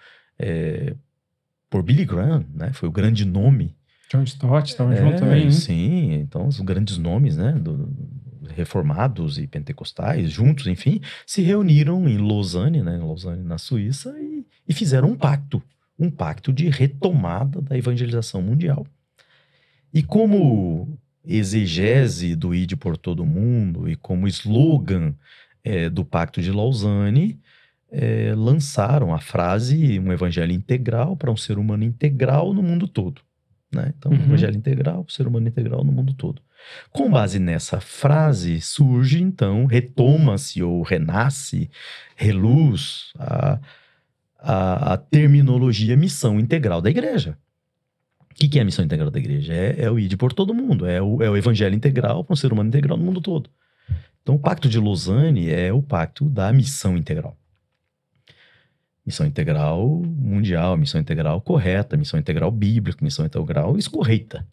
Billy Graham, né, foi o grande nome. John Stott estava junto também, né? Sim, então os grandes nomes, né, reformados e pentecostais, juntos, enfim, se reuniram em Lausanne, né, na Suíça, e fizeram um pacto de retomada da evangelização mundial. E como exegese do Ide por todo mundo e como slogan do Pacto de Lausanne, lançaram a frase: um evangelho integral para um ser humano integral no mundo todo. Né? Então, evangelho integral, ser humano integral no mundo todo. Com base nessa frase, surge, então, retoma-se ou renasce, reluz a terminologia missão integral da igreja. O que é a missão integral da igreja? É o ir por todo mundo, é o evangelho integral para um ser humano integral no mundo todo. Então, o Pacto de Lausanne é o pacto da missão integral. Missão integral mundial, missão integral correta, missão integral bíblica, missão integral escorreita.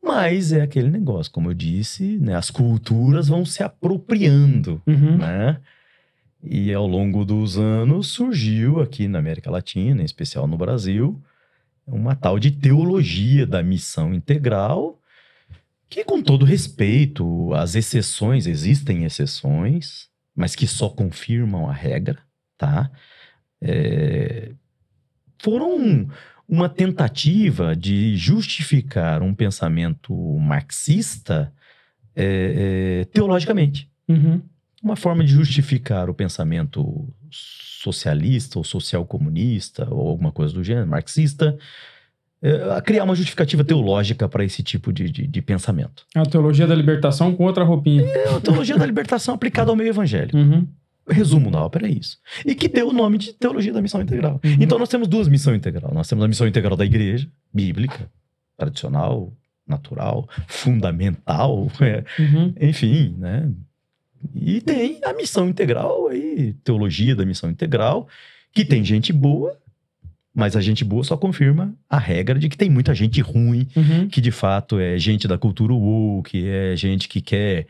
Mas é aquele negócio, como eu disse, né, as culturas vão se apropriando, né? E ao longo dos anos surgiu aqui na América Latina, em especial no Brasil, uma tal de teologia da missão integral, que, com todo respeito, as exceções, existem exceções, mas que só confirmam a regra, tá? Foram uma tentativa de justificar um pensamento marxista teologicamente. Uma forma de justificar o pensamento socialista ou social-comunista ou alguma coisa do gênero, marxista, a criar uma justificativa teológica para esse tipo de pensamento. A teologia da libertação com outra roupinha. A teologia da libertação aplicada ao meio evangélico. Resumo da ópera é isso. E que deu o nome de teologia da missão integral. Então nós temos duas missões integrais. Nós temos a missão integral da igreja, bíblica, tradicional, natural, fundamental, enfim, né? E tem a missão integral aí, teologia da missão integral, que tem gente boa, mas a gente boa só confirma a regra de que tem muita gente ruim, que de fato é gente da cultura woke, é gente que quer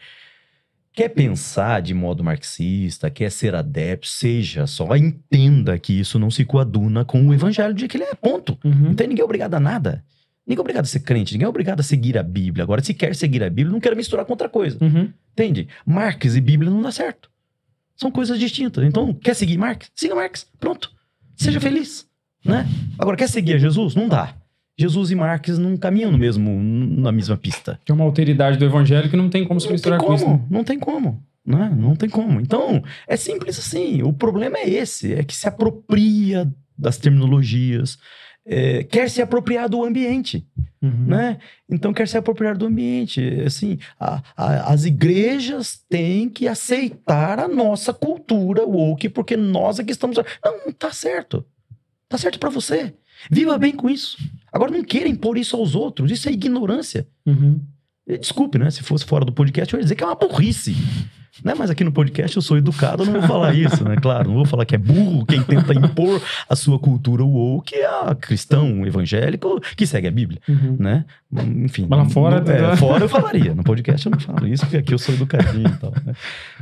pensar de modo marxista, quer ser adepto, seja, só entenda que isso não se coaduna com o evangelho de que ele é, ponto. Não tem ninguém obrigado a nada. Ninguém é obrigado a ser crente, ninguém é obrigado a seguir a Bíblia. Agora, se quer seguir a Bíblia, não quer misturar com outra coisa. Entende? Marx e Bíblia não dá certo. São coisas distintas. Então, quer seguir Marx? Siga Marx. Pronto. Seja feliz. Né? Agora, quer seguir a Jesus? Não dá. Jesus e Marx não caminham na mesma pista. Que é uma alteridade do evangelho que não tem como se misturar com isso. Não tem como. Né? Não tem como. Então, é simples assim. O problema é esse. É que se apropria das terminologias. Quer se apropriar do ambiente. Né? Então, quer se apropriar do ambiente. Assim, as igrejas têm que aceitar a nossa cultura woke, porque nós aqui estamos... Não, tá certo. Tá certo pra você. Viva bem com isso. Agora, não queira impor isso aos outros. Isso é ignorância. Desculpe, né? Se fosse fora do podcast, eu ia dizer que é uma burrice. Né? Mas aqui no podcast eu sou educado, eu não vou falar isso, né? Claro, não vou falar que é burro quem tenta impor a sua cultura woke, que é cristão evangélico que segue a Bíblia, né? Enfim. Mas lá fora... fora eu falaria, no podcast eu não falo isso, porque aqui eu sou educadinho e tal. Né?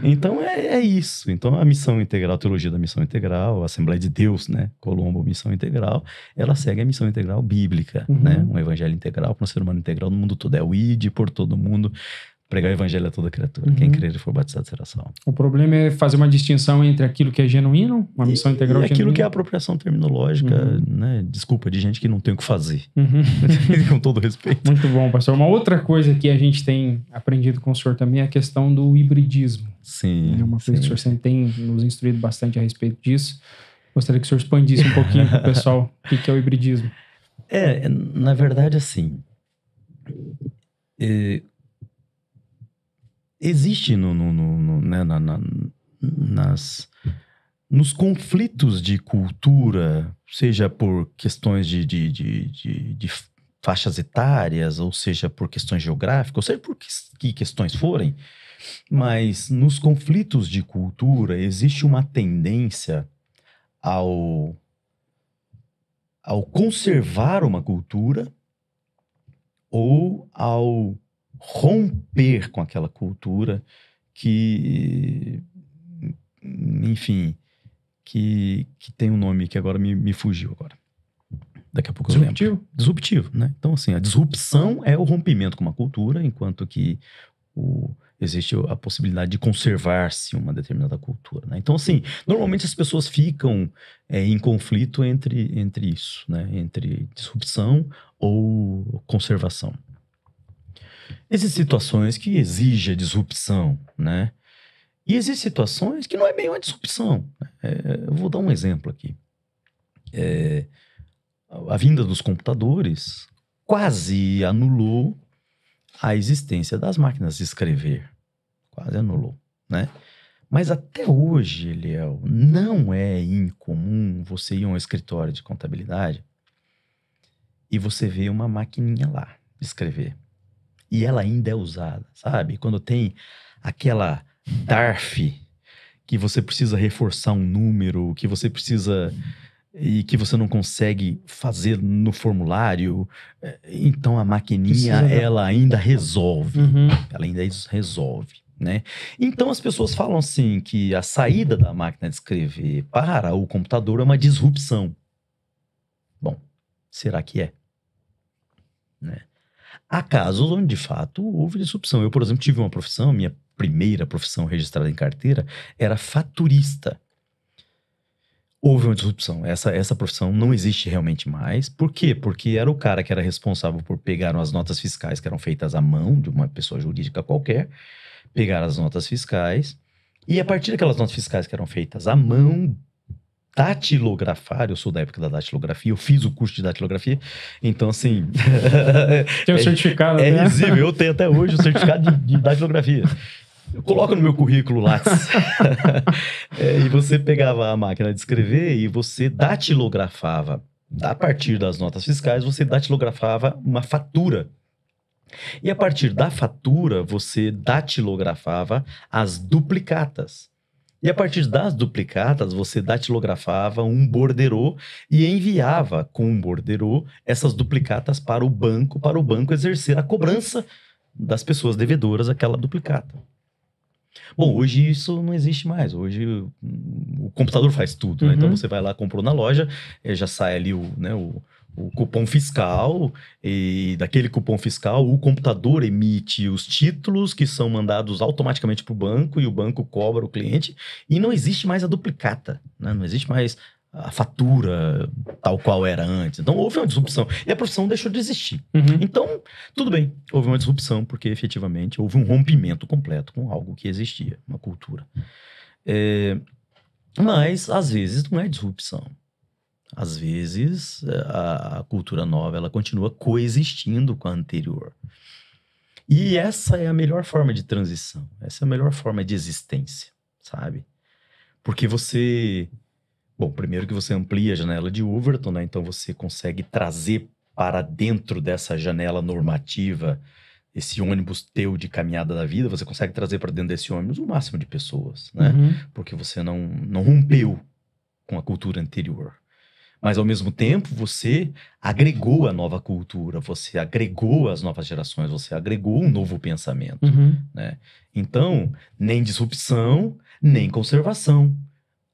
Então é isso. Então a missão integral, a teologia da missão integral, a Assembleia de Deus, né? Colombo, missão integral, ela segue a missão integral bíblica, né? Um evangelho integral para um ser humano integral no mundo todo. É o ide por todo mundo. Pregar o evangelho a toda criatura. Quem crer e for batizado será salvo. O problema é fazer uma distinção entre aquilo que é genuíno, uma missão integral e aquilo que é apropriação terminológica, né? Desculpa, de gente que não tem o que fazer. Com todo respeito. Muito bom, pastor. Uma outra coisa que a gente tem aprendido com o senhor também é a questão do hibridismo. Sim. É uma coisa que o senhor sempre tem nos instruído bastante a respeito disso. Gostaria que o senhor expandisse um pouquinho para o pessoal o que é o hibridismo. Na verdade, assim... Existe nos conflitos de cultura, seja por questões de faixas etárias, ou seja por questões geográficas, ou seja por que questões forem, mas nos conflitos de cultura existe uma tendência ao conservar uma cultura ou ao romper com aquela cultura que, enfim, que tem um nome que agora me fugiu agora. Daqui a pouco eu lembro. Disruptivo, né? Então, assim, a disrupção é o rompimento com uma cultura, enquanto que existe a possibilidade de conservar-se uma determinada cultura, né? Então, assim, normalmente as pessoas ficam em conflito entre isso, né? Entre disrupção ou conservação. Existem situações que exigem a disrupção, né? E existem situações que não é bem uma disrupção. Eu vou dar um exemplo aqui. A vinda dos computadores quase anulou a existência das máquinas de escrever. Quase anulou, né? Mas até hoje, Eliel, não é incomum você ir a um escritório de contabilidade e você ver uma maquininha lá de escrever. E ela ainda é usada, sabe? Quando tem aquela DARF que você precisa reforçar um número, que você precisa... e que você não consegue fazer no formulário, então a maquininha, ela ainda resolve. Ela ainda resolve, né? Então as pessoas falam assim que a saída da máquina de escrever para o computador é uma disrupção. Bom, será que é? Né? Há casos onde, de fato, houve disrupção. Eu, por exemplo, tive uma profissão, minha primeira profissão registrada em carteira era faturista. Houve uma disrupção. Essa profissão não existe realmente mais. Por quê? Porque era o cara que era responsável por pegar as notas fiscais que eram feitas à mão de uma pessoa jurídica qualquer, pegar as notas fiscais, e a partir daquelas notas fiscais que eram feitas à mão, datilografar. Eu sou da época da datilografia, eu fiz o curso de datilografia, então assim... Tem o certificado, né? Visível, eu tenho até hoje o certificado de datilografia. Eu coloco no meu currículo Lattes. E você pegava a máquina de escrever e você datilografava. A partir das notas fiscais, você datilografava uma fatura. E a partir da fatura, você datilografava as duplicatas. E a partir das duplicatas, você datilografava um borderô e enviava com um borderô essas duplicatas para o banco exercer a cobrança das pessoas devedoras àquela duplicata. Bom, hoje isso não existe mais. Hoje o computador faz tudo, né? Então você vai lá, comprou na loja, já sai ali o cupom fiscal, e daquele cupom fiscal o computador emite os títulos que são mandados automaticamente para o banco e o banco cobra o cliente, e não existe mais a duplicata, né? Não existe mais a fatura tal qual era antes. Então, houve uma disrupção. E a profissão deixou de existir. Então, tudo bem. Houve uma disrupção, porque efetivamente houve um rompimento completo com algo que existia, uma cultura. Mas, às vezes, não é disrupção. Às vezes, a cultura nova, ela continua coexistindo com a anterior. E essa é a melhor forma de transição. Essa é a melhor forma de existência, sabe? Porque você... Bom, primeiro que você amplia a janela de Overton, né? Então você consegue trazer para dentro dessa janela normativa, esse ônibus teu de caminhada da vida, você consegue trazer para dentro desse ônibus o máximo de pessoas, né? Porque você não rompeu com a cultura anterior. Mas, ao mesmo tempo, você agregou a nova cultura, você agregou as novas gerações, você agregou um novo pensamento, né? Então, nem disrupção, nem conservação.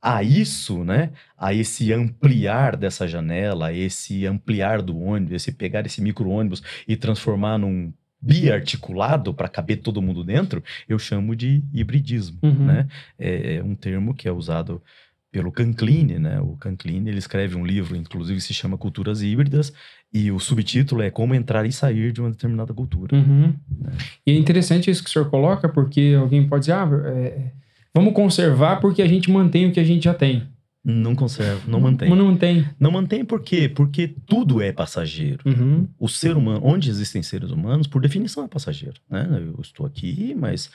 A isso, né? A esse ampliar dessa janela, a esse ampliar do ônibus, esse pegar esse micro-ônibus e transformar num biarticulado para caber todo mundo dentro, eu chamo de hibridismo, né? É um termo que é usado pelo Canclini, né? O Canclini, ele escreve um livro, inclusive, que se chama Culturas Híbridas, e o subtítulo é Como Entrar e Sair de uma Determinada Cultura. Né? E é interessante isso que o senhor coloca, porque alguém pode dizer, vamos conservar porque a gente mantém o que a gente já tem. Não conserva, não mantém. Não mantém. Não mantém por quê? Porque tudo é passageiro. O ser humano, onde existem seres humanos, por definição é passageiro, né? Eu estou aqui, mas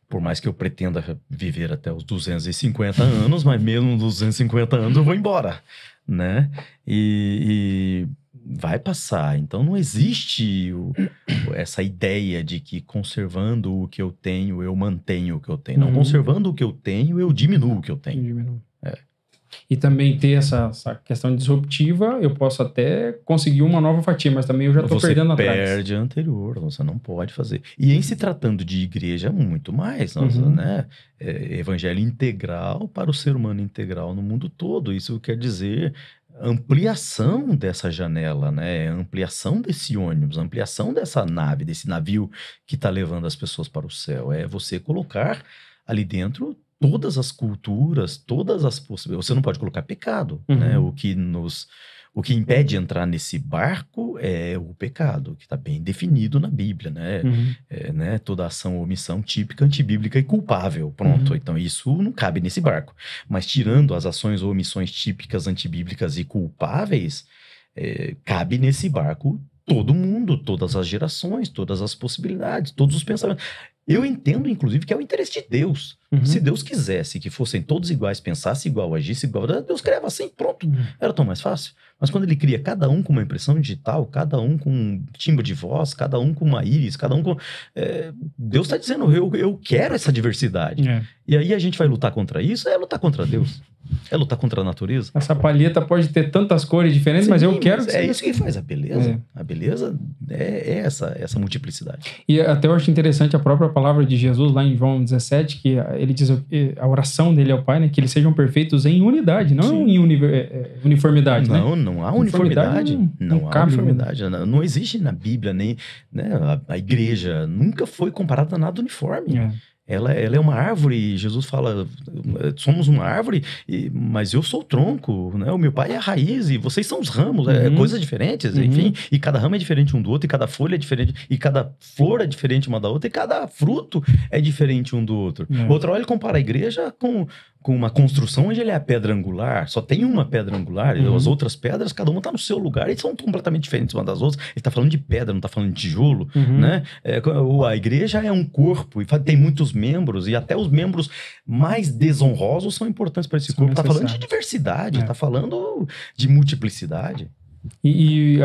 por mais que eu pretenda viver até os 250 anos, mas mesmo nos 250 anos eu vou embora, né? E vai passar. Então não existe essa ideia de que conservando o que eu tenho, eu mantenho o que eu tenho. Não, conservando o que eu tenho, eu diminuo o que eu tenho. E também ter essa questão disruptiva, eu posso até conseguir uma nova fatia, mas também eu já estou perdendo atrás. Você perde a anterior, você não pode fazer. E em se tratando de igreja, muito mais, né? Evangelho integral para o ser humano integral no mundo todo. Isso quer dizer ampliação dessa janela, né? Ampliação desse ônibus, ampliação dessa nave, desse navio que está levando as pessoas para o céu. É você colocar ali dentro todas as culturas, todas as possibilidades. Você não pode colocar pecado, né? O que impede entrar nesse barco é o pecado, que está bem definido na Bíblia, né? Né? Toda ação ou omissão típica, antibíblica e culpável. Pronto. Então isso não cabe nesse barco. Mas tirando as ações ou omissões típicas, antibíblicas e culpáveis, cabe nesse barco todo mundo, todas as gerações, todas as possibilidades, todos os pensamentos. Eu entendo, inclusive, que é o interesse de Deus. Se Deus quisesse que fossem todos iguais, pensasse igual, agisse igual, Deus criava assim, pronto. Era tão mais fácil. Mas quando ele cria cada um com uma impressão digital, cada um com um timbre de voz, cada um com uma íris, cada um com... Deus está dizendo, eu quero essa diversidade. E aí a gente vai lutar contra isso? É lutar contra Deus. É lutar contra a natureza. Essa palheta pode ter tantas cores diferentes, mas eu quero que seja. É isso que faz a beleza. A beleza é essa multiplicidade. E até eu acho interessante a própria palavra de Jesus lá em João 17, que ele diz, a oração dele ao Pai, né, que eles sejam perfeitos em unidade, não em uniformidade. Não há uniformidade. Não há uniformidade. Não existe na Bíblia, nem, né, a igreja nunca foi comparada a nada uniforme. Ela é uma árvore, Jesus fala, somos uma árvore, mas eu sou o tronco, né? O meu pai é a raiz e vocês são os ramos, coisas diferentes, enfim, e cada ramo é diferente um do outro, e cada folha é diferente, e cada flor é diferente uma da outra, e cada fruto é diferente um do outro. Outra hora ele compara a igreja com uma construção onde ele é a pedra angular, só tem uma pedra angular, e as outras pedras, cada uma está no seu lugar, e são completamente diferentes uma das outras. Ele está falando de pedra, não está falando de tijolo, né? A igreja é um corpo, e tem muitos membros, e até os membros mais desonrosos são importantes para esse corpo. Está falando de diversidade, está falando de multiplicidade. E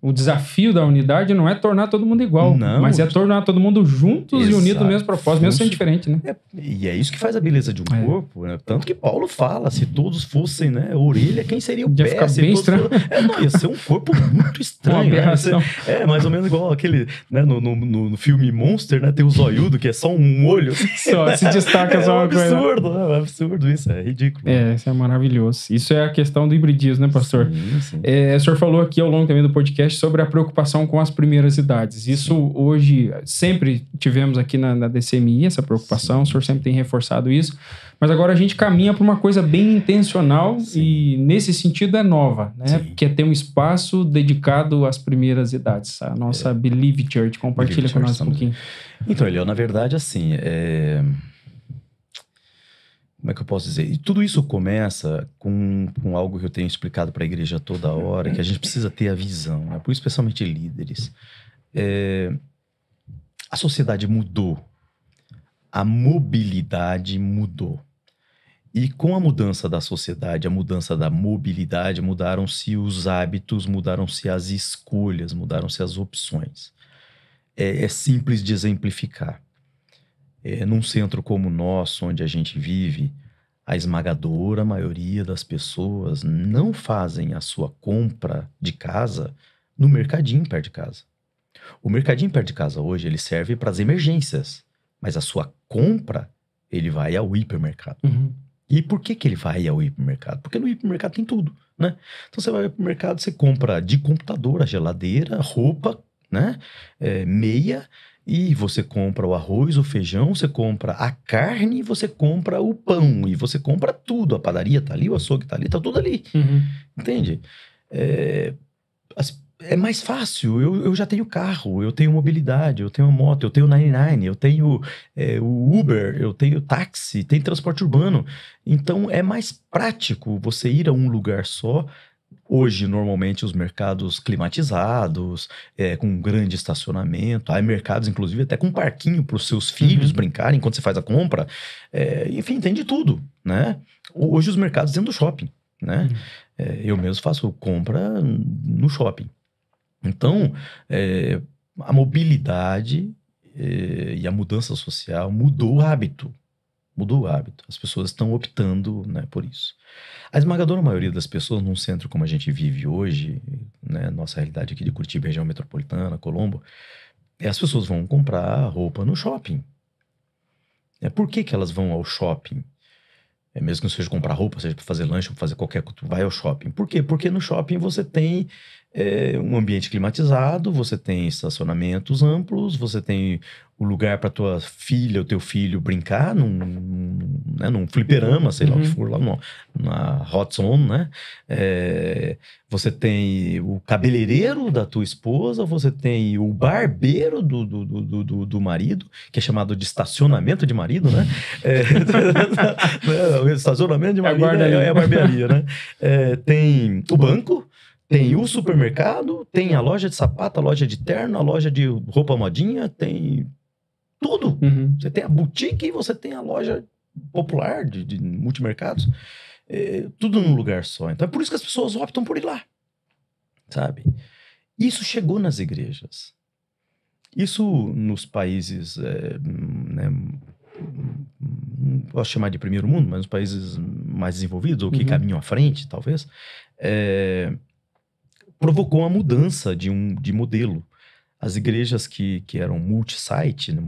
o desafio da unidade não é tornar todo mundo igual, mas é tornar todo mundo juntos e unidos no mesmo propósito, mesmo sendo diferente, né? E é isso que faz a beleza de um corpo, né? Tanto que Paulo fala, se todos fossem, né, orelha, quem seria o pé? Ficar bem estranho. Ia ser um corpo muito estranho. Uma aberração. Né? Mais ou menos igual aquele, né, no filme Monster, né, tem o zoiudo, que é só um olho. Só se destaca só uma coisa. É absurdo isso, é ridículo. Isso é maravilhoso. Isso é a questão do hibridismo, né, pastor? Sim. O senhor senhor falou aqui ao longo também do podcast sobre a preocupação com as primeiras idades. Isso hoje, sempre tivemos aqui na DCMI essa preocupação, o senhor sempre tem reforçado isso, mas agora a gente caminha para uma coisa bem intencional e nesse sentido é nova, né? Que é ter um espaço dedicado às primeiras idades. A nossa Believe Church, compartilha com nós um pouquinho. Então, Eliel, na verdade, assim, como é que eu posso dizer? E tudo isso começa com algo que eu tenho explicado para a igreja toda hora, que a gente precisa ter a visão, né? Por isso, especialmente líderes. A sociedade mudou. A mobilidade mudou. E com a mudança da sociedade, a mudança da mobilidade, mudaram-se os hábitos, mudaram-se as escolhas, mudaram-se as opções. É simples de exemplificar. Num centro como o nosso, onde a gente vive, a esmagadora maioria das pessoas não fazem a sua compra de casa no mercadinho perto de casa. O mercadinho perto de casa hoje, ele serve para as emergências, mas a sua compra, ele vai ao hipermercado. E por que ele vai ao hipermercado? Porque no hipermercado tem tudo, né? Então você vai ao hipermercado, você compra de computador, a geladeira, roupa, né? Meia, e você compra o arroz, o feijão, você compra a carne, e você compra o pão, e você compra tudo. A padaria tá ali, o açougue tá ali, tá tudo ali. Entende? É mais fácil. Eu já tenho carro, eu tenho mobilidade, eu tenho moto, eu tenho 99, eu tenho o Uber, eu tenho táxi, tem transporte urbano. Então é mais prático você ir a um lugar só. Hoje, normalmente, os mercados climatizados, com grande estacionamento. Há mercados, inclusive, até com um parquinho para os seus filhos brincarem enquanto você faz a compra. Enfim, tem de tudo, né? Hoje, os mercados dentro do shopping, né? Eu mesmo faço compra no shopping. Então, a mobilidade e a mudança social mudou o hábito. Mudou o hábito. As pessoas estão optando, né, por isso. A esmagadora maioria das pessoas num centro como a gente vive hoje, né, nossa realidade aqui de Curitiba, região metropolitana, Colombo, as pessoas vão comprar roupa no shopping. Por que elas vão ao shopping? Mesmo que não seja comprar roupa, seja para fazer lanche ou fazer qualquer coisa, vai ao shopping. Por quê? Porque no shopping você tem um ambiente climatizado, você tem estacionamentos amplos, você tem o lugar para tua filha ou teu filho brincar num fliperama, sei lá o que for, lá na Hot Zone, né? Você tem o cabeleireiro da tua esposa, você tem o barbeiro do marido, que é chamado de estacionamento de marido, né? O estacionamento de marido é a barbearia, né? Tem o banco, tem o supermercado, tem a loja de sapato, a loja de terno, a loja de roupa modinha, tem tudo. Você tem a boutique e você tem a loja popular de multimercados. Tudo num lugar só. Então é por isso que as pessoas optam por ir lá, sabe? Isso chegou nas igrejas. Isso nos países, não posso chamar de primeiro mundo, mas nos países mais desenvolvidos, ou que caminham à frente, talvez, provocou uma mudança de modelo. As igrejas que eram multi-site, né,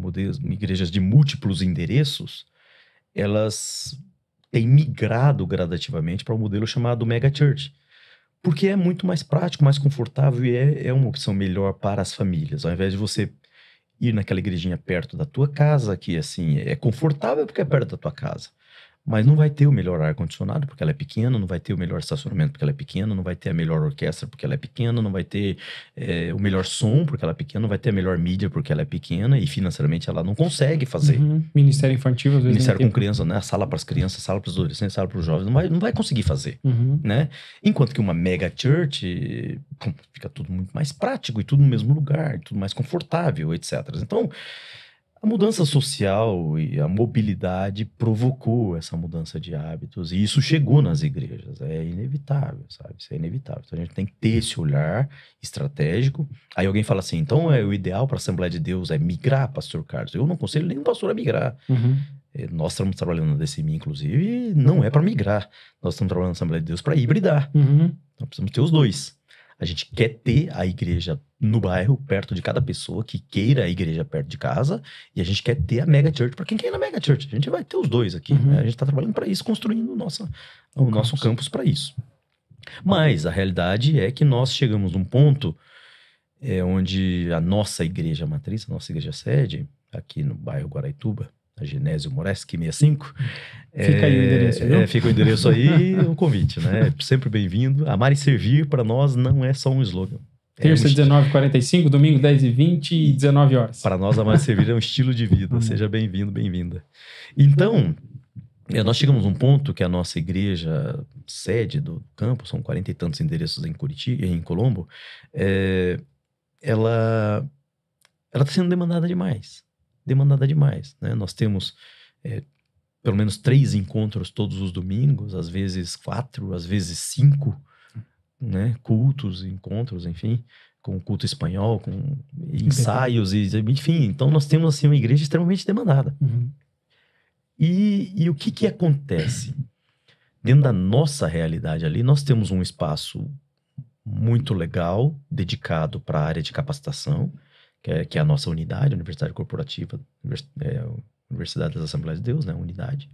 igrejas de múltiplos endereços, elas têm migrado gradativamente para um modelo chamado mega church, porque é muito mais prático, mais confortável e é uma opção melhor para as famílias. Ao invés de você ir naquela igrejinha perto da tua casa, que assim é confortável porque é perto da tua casa, mas não vai ter o melhor ar-condicionado porque ela é pequena, não vai ter o melhor estacionamento porque ela é pequena, não vai ter a melhor orquestra porque ela é pequena, não vai ter o melhor som porque ela é pequena, não vai ter a melhor mídia porque ela é pequena e financeiramente ela não consegue fazer. Ministério infantil, às vezes. Ministério com criança, né? Sala para as crianças, sala para os adolescentes, sala para os jovens, não vai conseguir fazer, né? Enquanto que uma mega church fica tudo muito mais prático e tudo no mesmo lugar, tudo mais confortável, etc. Então, a mudança social e a mobilidade provocou essa mudança de hábitos e isso chegou nas igrejas. É inevitável, sabe? Isso é inevitável. Então a gente tem que ter esse olhar estratégico. Aí alguém fala assim, então o ideal para a Assembleia de Deus é migrar, pastor Carlos. Eu não aconselho nenhum pastor a migrar. Nós estamos trabalhando na DCMI, inclusive, e não é para migrar. Nós estamos trabalhando na Assembleia de Deus para hibridar. Então precisamos ter os dois. A gente quer ter a igreja no bairro, perto de cada pessoa que queira a igreja perto de casa, e a gente quer ter a mega church para quem quer ir na mega church. A gente vai ter os dois aqui, né? A gente está trabalhando para isso, construindo o nosso campus para isso. Mas a realidade é que nós chegamos num ponto onde a nossa igreja matriz, a nossa igreja sede, aqui no bairro Guaraituba, a Genésio Moreschi 65. Fica aí o endereço, viu? Fica o endereço aí, um convite, né? Sempre bem-vindo. Amar e servir, para nós, não é só um slogan. Terça, 19h45, domingo, 10h20 e 19 horas. Para nós, amar e servir é um estilo de vida. Seja bem-vindo, bem-vinda. Então, nós chegamos num ponto que a nossa igreja sede do campo, são 40 e tantos endereços em Curitiba, em Colombo, ela está sendo demandada demais. Né? Nós temos pelo menos 3 encontros todos os domingos, às vezes 4, às vezes 5, né? Cultos, encontros, enfim, com culto espanhol, com ensaios, enfim. Então nós temos assim uma igreja extremamente demandada. Uhum. E o que acontece? Dentro da nossa realidade ali, nós temos um espaço muito legal, dedicado para a área de capacitação, que é a nossa unidade, a Universidade Corporativa, Universidade das Assembleias de Deus, né, unidade.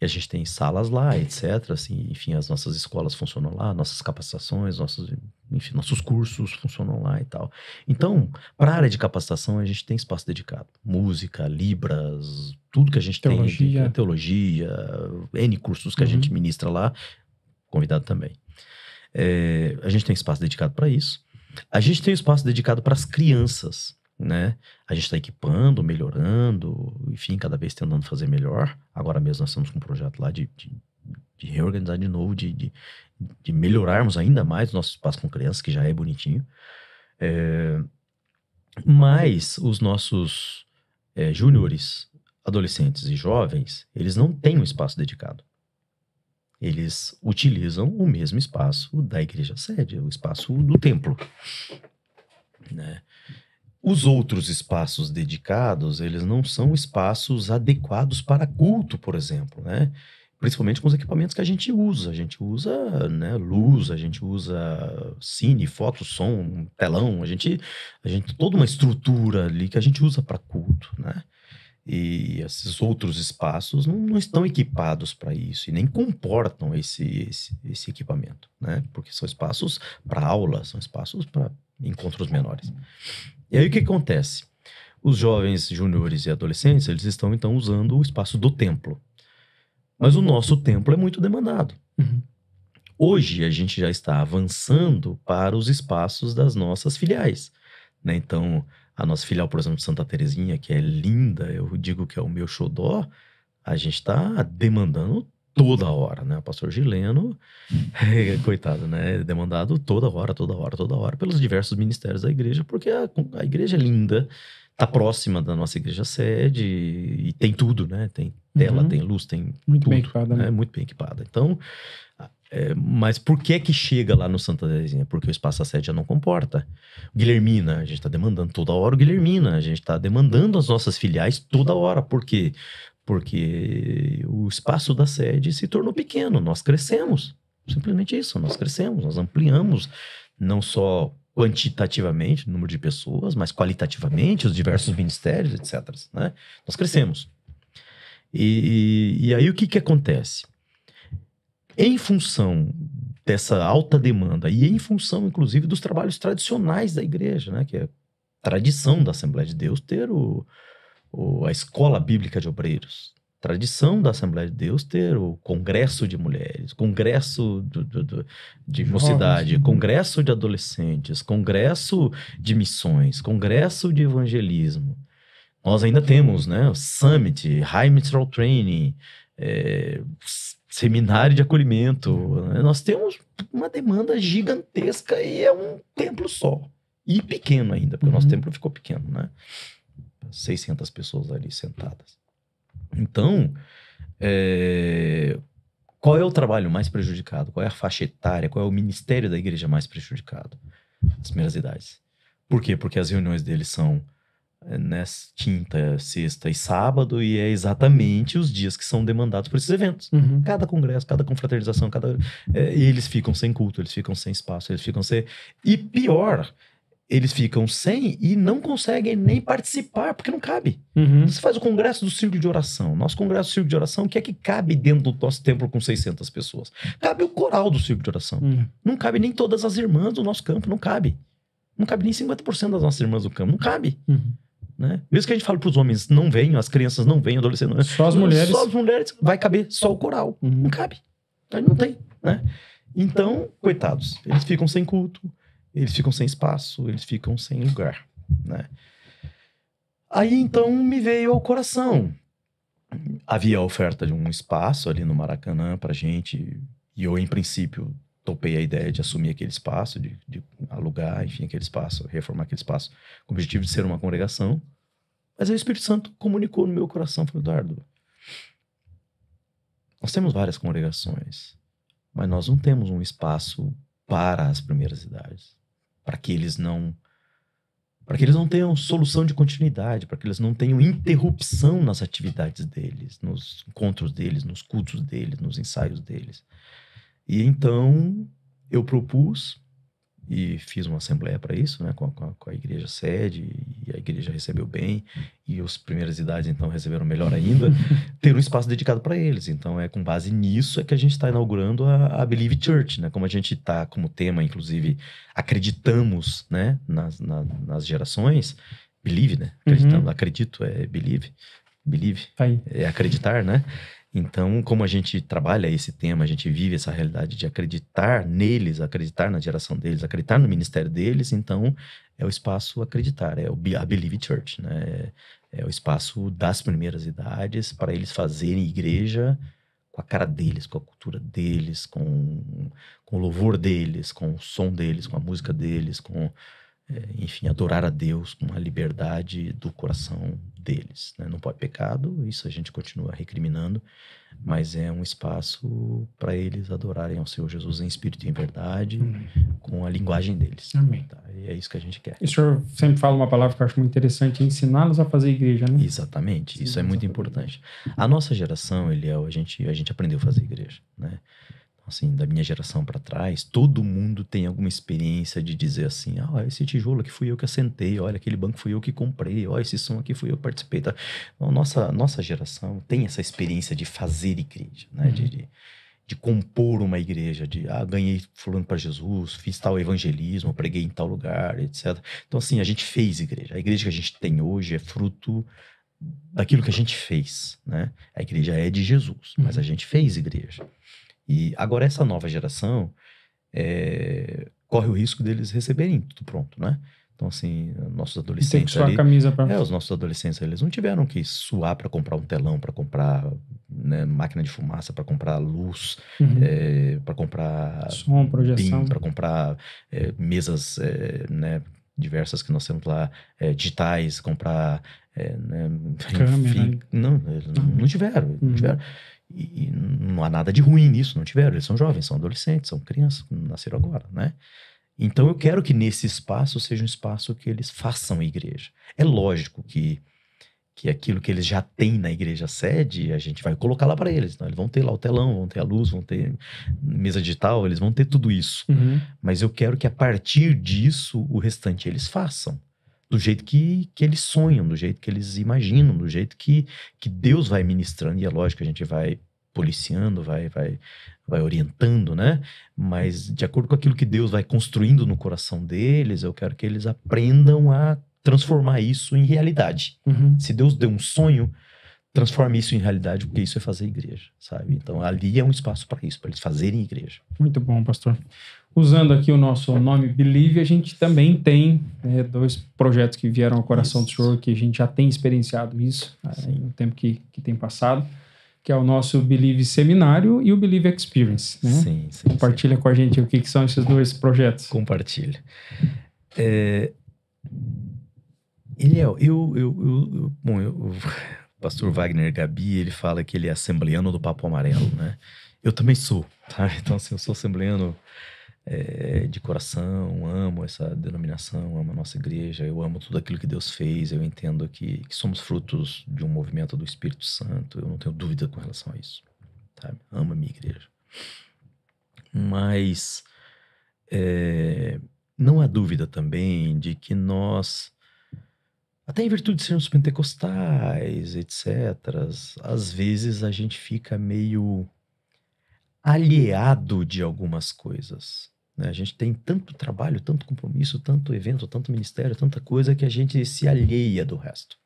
E a gente tem salas lá, etc. Assim, enfim, as nossas escolas funcionam lá, nossas capacitações, nossos cursos funcionam lá e tal. Então, para a área de capacitação, a gente tem espaço dedicado. Música, Libras, tudo que a gente tem. Teologia, N cursos que a gente ministra lá. Convidado também. A gente tem espaço dedicado para isso. A gente tem espaço dedicado para as crianças, né? A gente está equipando, melhorando, enfim, cada vez tentando fazer melhor. Agora mesmo nós estamos com um projeto lá de reorganizar de novo, de melhorarmos ainda mais o nosso espaço com crianças, que já é bonitinho. Mas os nossos júniores, adolescentes e jovens, eles não têm um espaço dedicado. Eles utilizam o mesmo espaço da igreja sede, o espaço do templo, né? Os outros espaços dedicados, eles não são espaços adequados para culto, por exemplo, né? Principalmente com os equipamentos que a gente usa. A gente usa, né, luz, a gente usa cine, foto, som, telão. A gente toda uma estrutura ali que a gente usa para culto, né? E esses outros espaços não estão equipados para isso e nem comportam esse equipamento, né? Porque são espaços para aula, são espaços para encontros menores. E aí o que acontece? Os jovens, júniores e adolescentes, eles estão então usando o espaço do templo. Mas o nosso templo é muito demandado. Uhum. Hoje a gente já está avançando para os espaços das nossas filiais, né? Então, a nossa filial, por exemplo, de Santa Terezinha, que é linda, eu digo que é o meu xodó, a gente está demandando toda hora, né? O pastor Gileno, coitado, né? Demandado toda hora, pelos diversos ministérios da igreja, porque a igreja é linda, está próxima da nossa igreja sede e tem tudo, né? Tem tela, tem luz, tem muito tudo. Bem equipada, né? Muito bem equipada. Então, mas por que chega lá no Santa Terezinha? Porque o espaço da sede já não comporta. Guilhermina, a gente está demandando toda hora o Guilhermina, a gente está demandando as nossas filiais toda hora. Por quê? Porque o espaço da sede se tornou pequeno, nós crescemos. Simplesmente isso, nós crescemos, nós ampliamos, não só quantitativamente o número de pessoas, mas qualitativamente os diversos ministérios, etc. Né? Nós crescemos. E aí o que acontece? Em função dessa alta demanda e em função, inclusive, dos trabalhos tradicionais da igreja, né? Que é tradição da Assembleia de Deus ter a Escola Bíblica de Obreiros. Tradição da Assembleia de Deus ter o Congresso de Mulheres, Congresso de Mocidade, Congresso de Adolescentes, Congresso de Missões, Congresso de Evangelismo. Nós ainda temos, né, o Summit, High Ministerial Training, seminário de acolhimento. Nós temos uma demanda gigantesca e é um templo só. E pequeno ainda, porque o nosso templo ficou pequeno, né? 600 pessoas ali sentadas. Então, qual é o trabalho mais prejudicado? Qual é a faixa etária? Qual é o ministério da igreja mais prejudicado? As primeiras idades. Por quê? Porque as reuniões deles são quinta, sexta e sábado, e é exatamente os dias que são demandados por esses eventos. Cada congresso, cada confraternização, e eles ficam sem culto, eles ficam sem espaço, eles ficam sem... E pior, eles ficam sem e não conseguem nem participar, porque não cabe. Uhum. Você faz o congresso do Círculo de Oração. Nosso congresso do Círculo de Oração, o que é que cabe dentro do nosso templo com 600 pessoas? Cabe o coral do Círculo de Oração. Não cabe nem todas as irmãs do nosso campo, não cabe. Não cabe nem 50% das nossas irmãs do campo, não cabe. Né? Mesmo que a gente fale para os homens, não venham, as crianças não venham, adolescentes não venham. Só as mulheres. Só as mulheres, vai caber só o coral. Não cabe. Aí não tem, né? Então, coitados, eles ficam sem culto, eles ficam sem espaço, eles ficam sem lugar, né? Aí, então, me veio ao coração. Havia a oferta de um espaço ali no Maracanã pra gente, e eu, em princípio, topei a ideia de assumir aquele espaço, de alugar, enfim, aquele espaço, reformar aquele espaço, com o objetivo de ser uma congregação. Mas aí o Espírito Santo comunicou no meu coração, falou, Eduardo, nós temos várias congregações, mas nós não temos um espaço para as primeiras idades, para que eles não tenham solução de continuidade, para que eles não tenham interrupção nas atividades deles, nos encontros deles, nos cultos deles, nos ensaios deles. E então eu propus e fiz uma assembleia para isso, né, com a igreja sede, e a igreja recebeu bem, e as primeiras idades então receberam melhor ainda, ter um espaço dedicado para eles. Então com base nisso que a gente está inaugurando a Believe Church, né, como a gente está como tema, inclusive, acreditamos, né, nas gerações, Believe, né, acredito é Believe, é acreditar, né. Então, como a gente trabalha esse tema, a gente vive essa realidade de acreditar neles, acreditar na geração deles, acreditar no ministério deles, então é o espaço acreditar, é a Believe Church, né? É o espaço das primeiras idades para eles fazerem igreja com a cara deles, com a cultura deles, com o louvor deles, com o som deles, com a música deles, enfim, adorar a Deus com a liberdade do coração deles, né? Não pode pecado, isso a gente continua recriminando, mas é um espaço para eles adorarem ao Senhor Jesus em espírito e em verdade, com a linguagem deles. Amém. Tá? E é isso que a gente quer. E o senhor sempre fala uma palavra que eu acho muito interessante, ensiná-los a fazer igreja, né? Exatamente, isso é muito importante. A nossa geração, Eliel, a gente aprendeu a fazer igreja, né? Assim, da minha geração para trás, todo mundo tem alguma experiência de dizer assim, esse tijolo aqui fui eu que assentei, olha, aquele banco fui eu que comprei, olha, esse som aqui fui eu que participei. Tá? Então, nossa geração tem essa experiência de fazer igreja, né? De compor uma igreja, ganhei fulano para Jesus, fiz tal evangelismo, preguei em tal lugar, etc. Então, assim, a gente fez igreja. A igreja que a gente tem hoje é fruto daquilo que a gente fez, né? A igreja é de Jesus, mas a gente fez igreja. E agora essa nova geração corre o risco deles receberem tudo pronto, né? Então, assim, nossos adolescentes tem que suar a camisa os nossos adolescentes, eles não tiveram que suar para comprar um telão, para comprar, né, máquina de fumaça, para comprar luz, para comprar som, projeção, para comprar mesas, né, diversas que nós temos lá, digitais, comprar, né, câmera. Não tiveram. E não há nada de ruim nisso, não tiveram. Eles são jovens, são adolescentes, são crianças, nasceram agora, né? Então eu quero que nesse espaço seja um espaço que eles façam igreja. É lógico que aquilo que eles já têm na igreja sede, a gente vai colocar lá para eles. Então, eles vão ter lá o telão, vão ter a luz, vão ter mesa digital, eles vão ter tudo isso. Mas eu quero que a partir disso, o restante eles façam. Do jeito que eles sonham, do jeito que eles imaginam, do jeito que Deus vai ministrando. E é lógico que a gente vai policiando, vai orientando, né? Mas de acordo com aquilo que Deus vai construindo no coração deles, eu quero que eles aprendam a transformar isso em realidade. Se Deus deu um sonho, transforme isso em realidade, porque isso é fazer igreja, sabe? Então ali é um espaço para isso, para eles fazerem igreja. Muito bom, pastor. Usando aqui o nosso nome Believe, a gente também tem 2 projetos que vieram ao coração do senhor, que a gente já tem experienciado isso no tempo que tem passado, que é o nosso Believe Seminário e o Believe Experience, né? Sim. Compartilha com a gente o que são esses 2 projetos. Compartilha. O pastor Wagner Gabi, ele fala que ele é assembleano do Papo Amarelo, né? Eu também sou, tá? Então, assim, eu sou assembleano de coração, amo essa denominação, amo a nossa igreja, eu amo tudo aquilo que Deus fez, eu entendo que somos frutos de um movimento do Espírito Santo, eu não tenho dúvida com relação a isso, sabe? Amo a minha igreja. Mas não há dúvida também de que nós, até em virtude de sermos pentecostais, etc., às vezes a gente fica meio alheado de algumas coisas, né? A gente tem tanto trabalho, tanto compromisso, tanto evento, tanto ministério, tanta coisa que a gente se alheia do resto.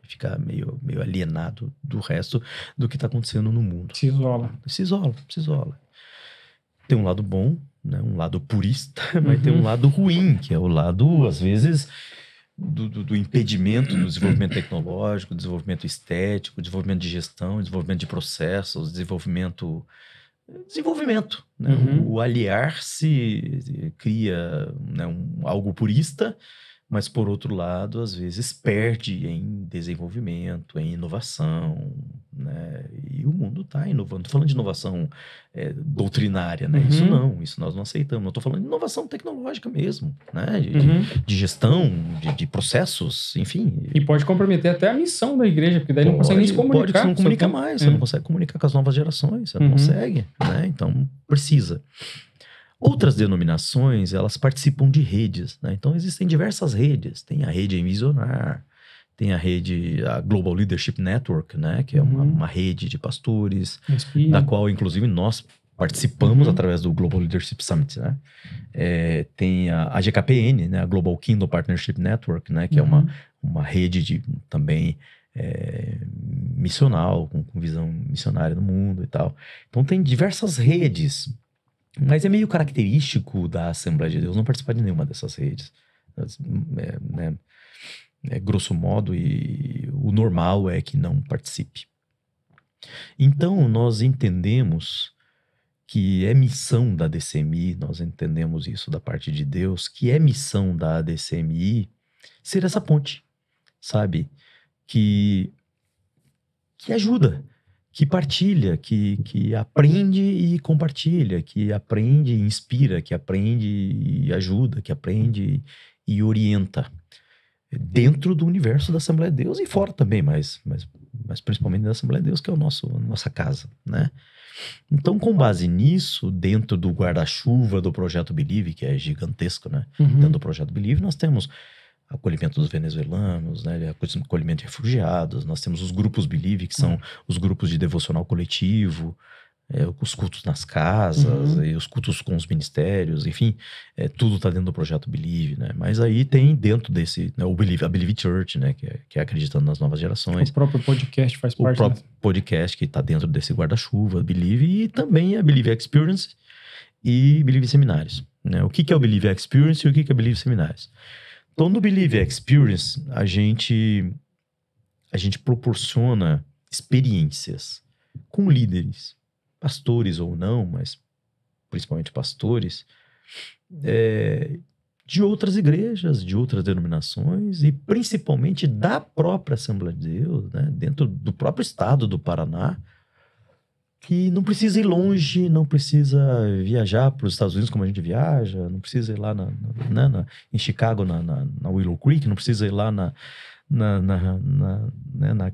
Fica meio alienado do resto do que está acontecendo no mundo. Se isola. Se isola. Tem um lado bom, né? Um lado purista, mas tem um lado ruim, que é o lado, às vezes, do impedimento do desenvolvimento tecnológico, desenvolvimento estético, desenvolvimento de gestão, desenvolvimento de processos, desenvolvimento, né? O aliar-se cria, né, algo purista, mas, por outro lado, às vezes perde em desenvolvimento, em inovação, né? E o mundo está inovando. Estou falando de inovação doutrinária, né? Isso nós não aceitamos. Não estou falando de inovação tecnológica mesmo, né? De gestão, de processos, enfim. E pode comprometer até a missão da igreja, porque daí não consegue nem se comunicar. Você não comunica mais, você não consegue comunicar com as novas gerações, você não consegue, né? Então, precisa. Outras denominações, elas participam de redes, né? Então, existem diversas redes. Tem a rede Envisionar, tem a Global Leadership Network, né? Que é uma rede de pastores, da qual, inclusive, nós participamos através do Global Leadership Summit, né? Tem a GKPN, né? A Global Kingdom Partnership Network, né? Que é uma rede também missional, com visão missionária no mundo e tal. Então, tem diversas redes. Mas é meio característico da Assembleia de Deus não participar de nenhuma dessas redes. Grosso modo, e o normal é que não participe. Então, nós entendemos que é missão da DCMI, nós entendemos isso da parte de Deus, que é missão da DCMI ser essa ponte, sabe? Que ajuda, que partilha, que aprende e compartilha, que aprende e inspira, que aprende e ajuda, que aprende e orienta. Dentro do universo da Assembleia de Deus e fora também, mas principalmente da Assembleia de Deus, que é a nossa casa, né? Então, com base nisso, dentro do guarda-chuva do Projeto Believe, que é gigantesco, né? Dentro do Projeto Believe, nós temos acolhimento dos venezuelanos, né? Acolhimento de refugiados, nós temos os grupos Believe, que são os grupos de devocional coletivo, os cultos nas casas, e os cultos com os ministérios, enfim, tudo está dentro do Projeto Believe, né? Mas aí tem dentro desse, né, a Believe Church, né, que é acreditando nas novas gerações. O próprio podcast faz parte. O próprio podcast que está dentro desse guarda-chuva, Believe, e também a Believe Experience e Believe Seminários, né? O que é o Believe Experience e o que é Believe Seminários? Então, no Believe Experience, a gente proporciona experiências com líderes, pastores ou não, mas principalmente pastores, de outras igrejas, de outras denominações e principalmente da própria Assembleia de Deus, né, dentro do próprio estado do Paraná, que não precisa ir longe, não precisa viajar para os Estados Unidos como a gente viaja, não precisa ir lá em Chicago, na Willow Creek, não precisa ir lá na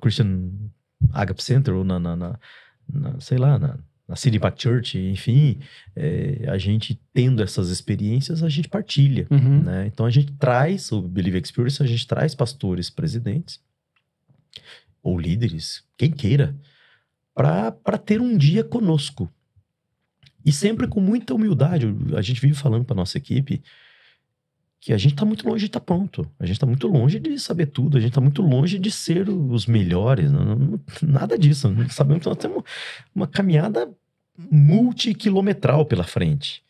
Christian Agape Center ou sei lá, na City Park Church, enfim, a gente tendo essas experiências, a gente partilha, né? Então a gente traz o Believe Experience, a gente traz pastores, presidentes ou líderes, quem queira, para ter um dia conosco. E sempre com muita humildade. A gente vive falando para nossa equipe que a gente está muito longe de estar pronto. A gente está muito longe de saber tudo. A gente está muito longe de ser os melhores. Nada disso. Sabemos que nós temos uma caminhada multiquilometral pela frente.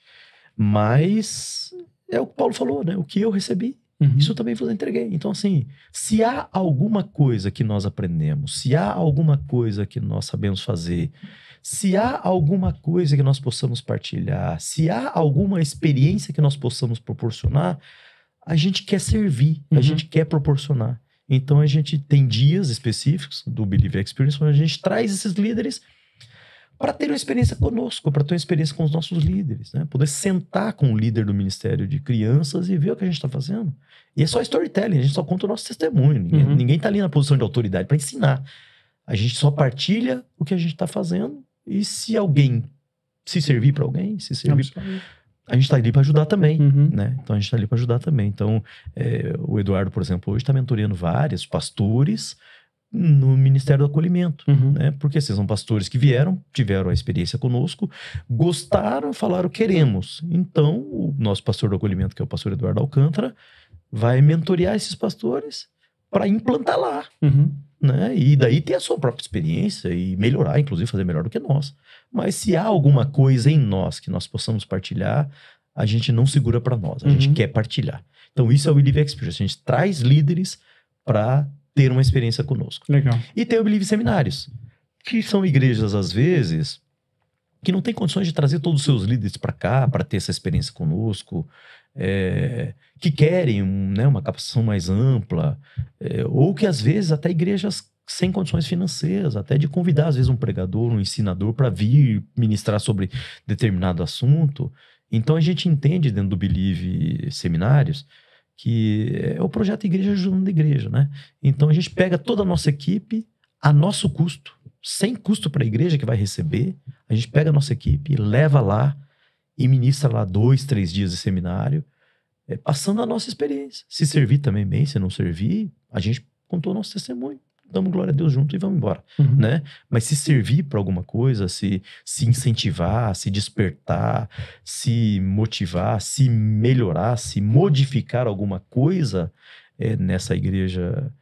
Mas é o que o Paulo falou, né? O que eu recebi, isso também vos entreguei. Então, assim, se há alguma coisa que nós aprendemos, se há alguma coisa que nós sabemos fazer, se há alguma coisa que nós possamos partilhar, se há alguma experiência que nós possamos proporcionar, a gente quer servir, a gente quer proporcionar. Então, a gente tem dias específicos do Believe Experience, onde a gente traz esses líderes para ter uma experiência conosco, para ter uma experiência com os nossos líderes, né? Poder sentar com o líder do Ministério de Crianças e ver o que a gente está fazendo. E é só storytelling, a gente só conta o nosso testemunho. Ninguém está ali na posição de autoridade para ensinar. A gente só partilha o que a gente está fazendo e se alguém se servir para alguém, se servir... a gente está ali para ajudar também, Uhum. né? Então, a gente está ali para ajudar também. Então, o Eduardo, por exemplo, hoje está mentoreando vários pastores no Ministério do Acolhimento, Uhum. né? Porque esses são pastores que vieram, tiveram a experiência conosco, gostaram, falaram, queremos. Então, o nosso pastor do acolhimento, que é o pastor Eduardo Alcântara, vai mentorear esses pastores para implantar lá, Uhum. né? E daí ter a sua própria experiência e melhorar, inclusive fazer melhor do que nós. Mas se há alguma coisa em nós que nós possamos partilhar, a gente não segura para nós, a gente Uhum. quer partilhar. Então isso é o Believe Experience, a gente traz líderes para ter uma experiência conosco. Legal. E tem o Believe Seminários, que são igrejas às vezes que não tem condições de trazer todos os seus líderes para cá, para ter essa experiência conosco, que querem uma capacitação mais ampla, ou que às vezes até igrejas sem condições financeiras, até de convidar às vezes um pregador, um ensinador para vir ministrar sobre determinado assunto. Então a gente entende dentro do Believe Seminários que é o projeto Igreja Ajudando a Igreja, né? Então a gente pega toda a nossa equipe a nosso custo, sem custo para a igreja que vai receber, a gente pega a nossa equipe, leva lá e ministra lá 2, 3 dias de seminário, passando a nossa experiência. Se servir também bem, se não servir, a gente contou o nosso testemunho. Damos glória a Deus junto e vamos embora, Uhum. né? Mas se servir para alguma coisa, se incentivar, se despertar, se motivar, se melhorar, se modificar alguma coisa nessa igreja,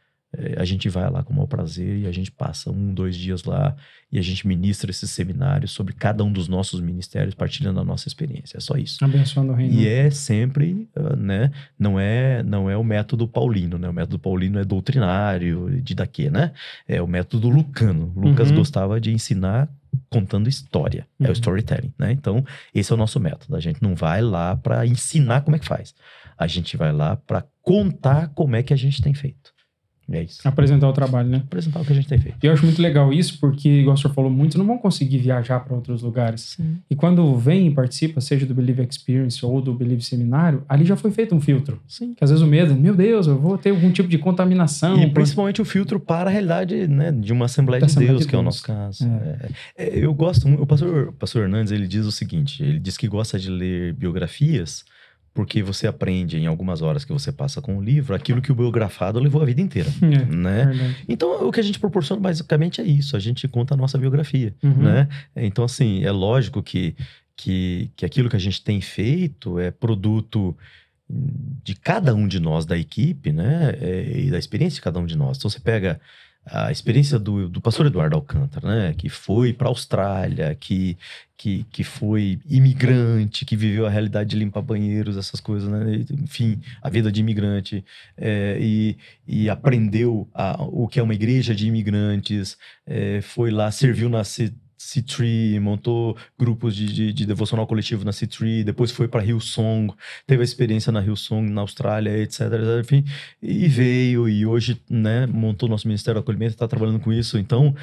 a gente vai lá com o maior prazer e a gente passa 1, 2 dias lá e a gente ministra esses seminários sobre cada um dos nossos ministérios, partilhando a nossa experiência. É só isso. Abençoando o reino. E é sempre, né? Não é o método paulino, né? O método paulino é doutrinário, de daqui, né? É o método lucano. Lucas gostava de ensinar contando história. É o storytelling, né? Então, esse é o nosso método. A gente não vai lá para ensinar como é que faz. A gente vai lá para contar como é que a gente tem feito. É isso. Apresentar o trabalho, né? Apresentar o que a gente tem feito. E eu acho muito legal isso, porque, igual o senhor falou, muitos não vão conseguir viajar para outros lugares. Sim. E quando vem e participa, seja do Believe Experience ou do Believe Seminário, ali já foi feito um filtro. Sim. Que às vezes o medo, meu Deus, eu vou ter algum tipo de contaminação. E principalmente o filtro para a realidade, né, de uma Assembleia de Deus, que é o nosso caso. Eu gosto muito. O pastor Hernandes, ele diz o seguinte, ele diz que gosta de ler biografias porque você aprende em algumas horas que você passa com o livro aquilo que o biografado levou a vida inteira, né? Verdade. Então, o que a gente proporciona basicamente é isso, a gente conta a nossa biografia, né? Então, assim, é lógico que aquilo que a gente tem feito é produto de cada um de nós da equipe, né? E da experiência de cada um de nós. Então, você pega a experiência do pastor Eduardo Alcântara, né? Que foi para a Austrália, que foi imigrante, que viveu a realidade de limpar banheiros, essas coisas, né? Enfim, a vida de imigrante, e aprendeu o que é uma igreja de imigrantes, foi lá, serviu na C3, montou grupos de devocional coletivo na C3, depois foi para Hillsong, teve a experiência na Hillsong, na Austrália, etc, enfim, e veio, e hoje, né, montou nosso Ministério do Acolhimento, está trabalhando com isso. Então,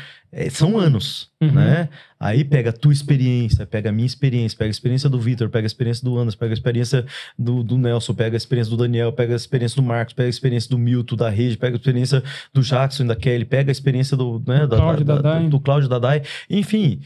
são anos, né? Aí pega a tua experiência, pega a minha experiência, pega a experiência do Vitor, pega a experiência do Anderson, pega a experiência do Nelson, pega a experiência do Daniel, pega a experiência do Marcos, pega a experiência do Milton, da Rede, pega a experiência do Jackson e da Kelly, pega a experiência do Cláudio Dadai, enfim,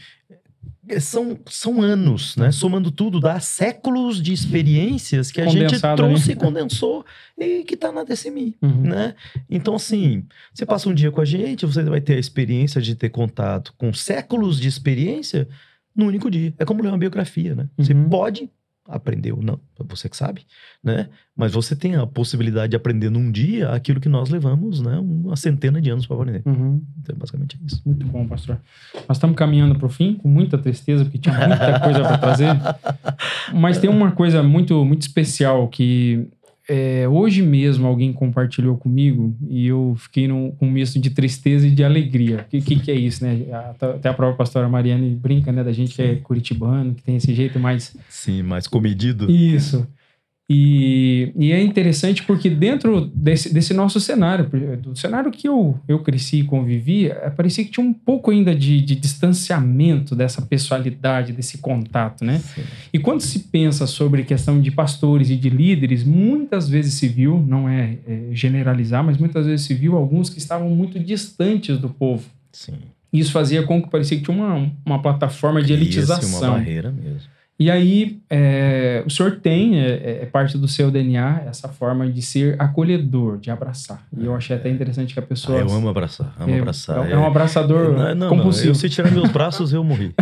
são anos, né? Somando tudo, dá séculos de experiências que a gente trouxe e condensou e que tá na DCMI, né? Então, assim, você passa um dia com a gente, você vai ter a experiência de ter contato com séculos de experiência num único dia. É como ler uma biografia, né? Você pode aprender ou não, você que sabe, né? Mas você tem a possibilidade de aprender num dia aquilo que nós levamos, né? Uma centena de anos para aprender. Então, basicamente é isso. Muito bom, pastor. Nós estamos caminhando para o fim, com muita tristeza, porque tinha muita coisa para trazer. Mas tem uma coisa muito, muito especial que hoje mesmo alguém compartilhou comigo e eu fiquei com um misto de tristeza e de alegria. O que é isso, né? Até a própria pastora Mariane brinca, né? Da gente que é curitibano, que tem esse jeito mais... Sim, mais comedido. Isso. E é interessante porque dentro desse nosso cenário, do cenário que eu cresci e convivi, parecia que tinha um pouco ainda de distanciamento dessa pessoalidade, desse contato, né? Sim. E quando se pensa sobre questão de pastores e de líderes, muitas vezes se viu, não é generalizar, mas muitas vezes se viu alguns que estavam muito distantes do povo. Sim. Isso fazia com que parecia que tinha uma plataforma de elitização. Uma barreira mesmo. E aí, o senhor tem, é parte do seu DNA, essa forma de ser acolhedor, de abraçar. E eu achei até interessante que a pessoa... eu amo abraçar, amo abraçar. É um abraçador compulsivo. Eu, se tirar meus braços, eu morri.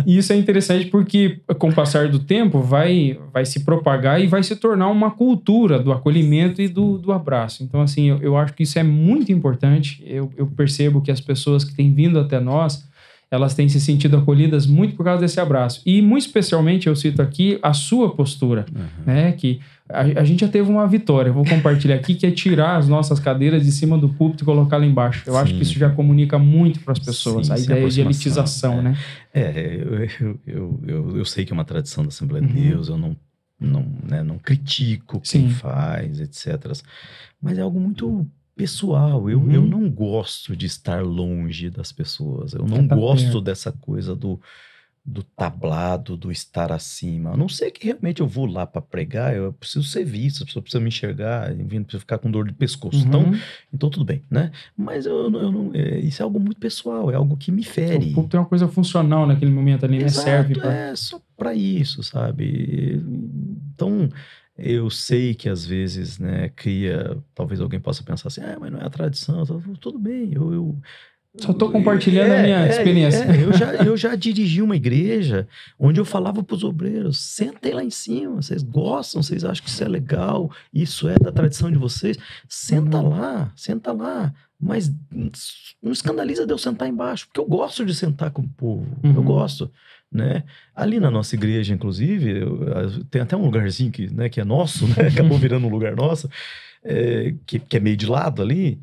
E isso é interessante porque, com o passar do tempo, vai se propagar e vai se tornar uma cultura do acolhimento e do abraço. Então, assim, eu acho que isso é muito importante. Eu percebo que as pessoas que têm vindo até nós, elas têm se sentido acolhidas muito por causa desse abraço. E, muito especialmente, eu cito aqui a sua postura, né? Que a gente já teve uma vitória, eu vou compartilhar aqui, que é tirar as nossas cadeiras de cima do púlpito e colocar lá embaixo. Eu acho que isso já comunica muito para as pessoas, a ideia de elitização, né? Eu sei que é uma tradição da Assembleia de Deus, eu não critico quem faz, etc. Mas é algo muito pessoal. Eu não gosto de estar longe das pessoas. Eu não gosto dessa coisa do tablado, do estar acima. A não ser que realmente eu vou lá para pregar, eu preciso ser visto, a pessoa precisa me enxergar, enfim, precisa ficar com dor de pescoço. Então tudo bem, né? Mas eu não, isso é algo muito pessoal, é algo que me fere. O púlpito é uma coisa funcional naquele momento ali, Exato, né? Serve para... É só para isso, sabe? Então... Eu sei que às vezes, né, talvez alguém possa pensar assim, mas não é a tradição, tudo bem, só estou compartilhando a minha experiência. Eu já dirigi uma igreja onde eu falava para os obreiros, sentem lá em cima, vocês gostam, vocês acham que isso é legal, isso é da tradição de vocês, senta lá, mas não escandaliza de eu sentar embaixo, porque eu gosto de sentar com o povo, eu gosto. Né? Ali na nossa igreja, inclusive, tem até um lugarzinho que é nosso, né? Acabou virando um lugar nosso, que é meio de lado ali.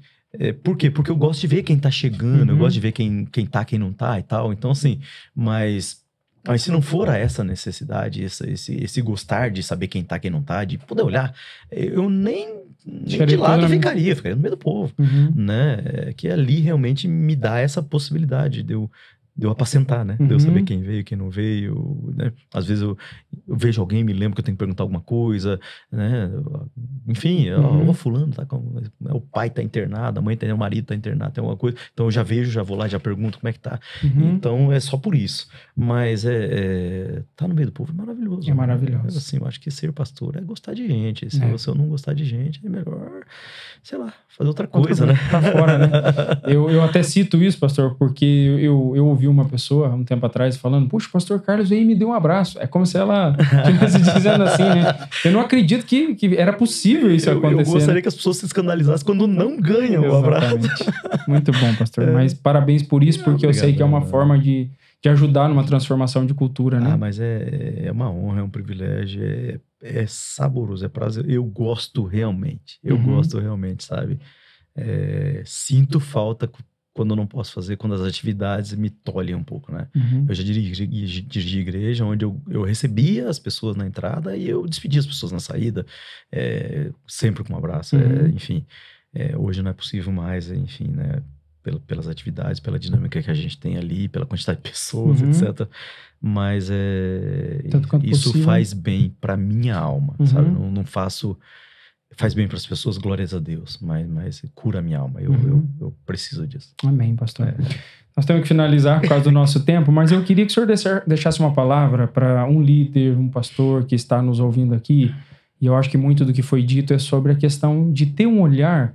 Por quê? Porque eu gosto de ver quem tá chegando, eu gosto de ver quem tá, quem não tá e tal. Então, assim, mas se não for essa necessidade, esse gostar de saber quem tá, quem não tá, de poder olhar, eu nem de lado ficaria no meio do povo, né? Que ali realmente me dá essa possibilidade de eu apacentar, né? De eu saber quem veio, quem não veio, né? Às vezes eu vejo alguém, me lembro que eu tenho que perguntar alguma coisa, né? Enfim, fulano, tá o pai tá internado, a mãe o marido tá internado, tem alguma coisa. Então eu já vejo, já vou lá, já pergunto como é que tá. Então é só por isso. Mas tá no meio do povo é maravilhoso. É maravilhoso. Né? Assim, eu acho que ser pastor é gostar de gente. Se eu não gostar de gente, é melhor, sei lá, fazer outra coisa, né? Tá fora, né? Eu até cito isso, pastor, porque eu ouvi uma pessoa, um tempo atrás, falando, puxa, o pastor Carlos veio e me deu um abraço. É como se ela estivesse dizendo assim, né? Eu não acredito que era possível isso acontecer. Eu gostaria que as pessoas se escandalizassem quando não ganham o abraço. Muito bom, pastor. Mas parabéns por isso, porque eu sei que é uma forma de ajudar numa transformação de cultura, né? Mas é uma honra, é um privilégio, é saboroso, é prazer. Eu gosto realmente, sabe? Sinto falta quando eu não posso fazer, quando as atividades me tolhem um pouco, né? Eu já dirigi igreja onde eu recebia as pessoas na entrada e eu despedia as pessoas na saída, sempre com um abraço, enfim. Hoje não é possível mais, enfim, né? Pelas atividades, pela dinâmica que a gente tem ali, pela quantidade de pessoas, etc. Mas isso possível. faz bem para minha alma, sabe? Não faço... Faz bem para as pessoas, glórias a Deus, mas cura a minha alma. Eu preciso disso. Amém, pastor. Nós temos que finalizar por causa do nosso tempo, mas eu queria que o senhor deixasse uma palavra para um líder, um pastor que está nos ouvindo aqui. E eu acho que muito do que foi dito é sobre a questão de ter um olhar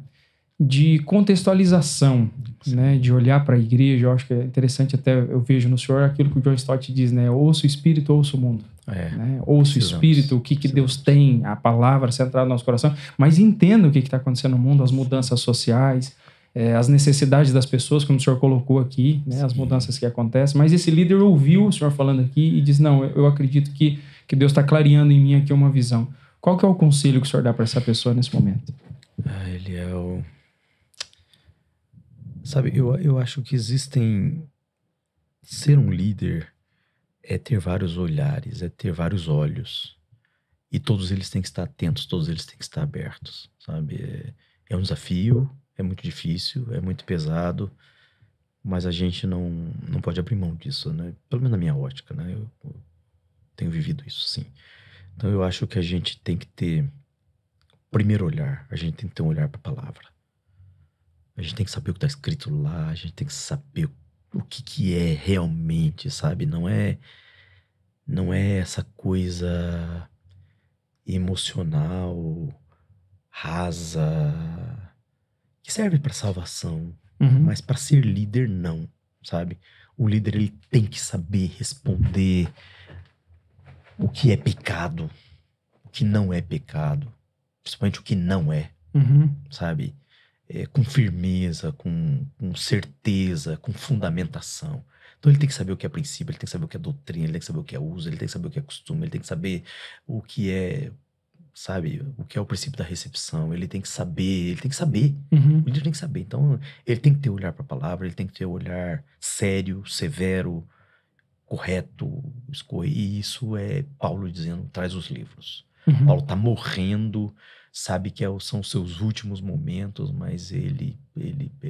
de contextualização, né? De olhar para a igreja. Eu acho que é interessante, até eu vejo no senhor aquilo que o John Stott diz, né? Ouça o Espírito, ouça o mundo. Né? Ouça o Espírito, o que Deus tem, a palavra centrada no nosso coração, mas entenda o que está acontecendo no mundo, as mudanças sociais, as necessidades das pessoas, como o senhor colocou aqui, né? As mudanças que acontecem. Mas esse líder ouviu o senhor falando aqui e diz, não, eu acredito que Deus está clareando em mim aqui uma visão. Qual que é o conselho que o senhor dá para essa pessoa nesse momento? Ele é o... Sabe, eu acho que ser um líder é ter vários olhares, é ter vários olhos. E todos eles têm que estar atentos, todos eles têm que estar abertos, sabe? É um desafio, é muito difícil, é muito pesado, mas a gente não pode abrir mão disso, né? Pelo menos na minha ótica, né? Eu tenho vivido isso, sim. Então eu acho que a gente tem que ter o primeiro olhar, a gente tem que ter um olhar para a palavra. A gente tem que saber o que está escrito lá, a gente tem que saber o que é realmente, sabe? Não é não é essa coisa emocional, rasa, que serve para salvação, mas para ser líder não, sabe? O líder ele tem que saber responder o que é pecado, o que não é pecado, principalmente o que não é, sabe? Com firmeza, com certeza, com fundamentação. Então ele tem que saber o que é princípio, ele tem que saber o que é doutrina, ele tem que saber o que é uso, ele tem que saber o que é costume, ele tem que saber o que é, sabe, o que é o princípio da recepção, ele tem que saber. O líder tem que saber. Então ele tem que ter olhar para a palavra, ele tem que ter olhar sério, severo, correto, e isso é Paulo dizendo, traz os livros. Paulo tá morrendo, sabe que são os seus últimos momentos, mas ele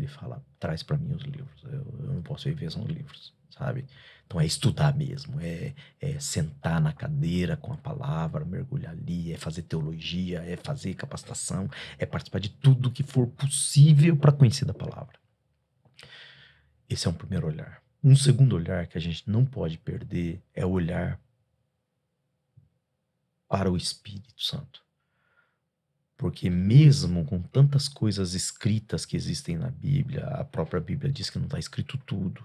fala, traz para mim os livros, eu não posso viver sem os livros, sabe? Então é estudar mesmo, é sentar na cadeira com a palavra, mergulhar ali, é fazer teologia, é fazer capacitação, é participar de tudo que for possível para conhecer da palavra. Esse é um primeiro olhar. Um segundo olhar que a gente não pode perder é o olhar para o Espírito Santo. Porque mesmo com tantas coisas escritas que existem na Bíblia, a própria Bíblia diz que não está escrito tudo.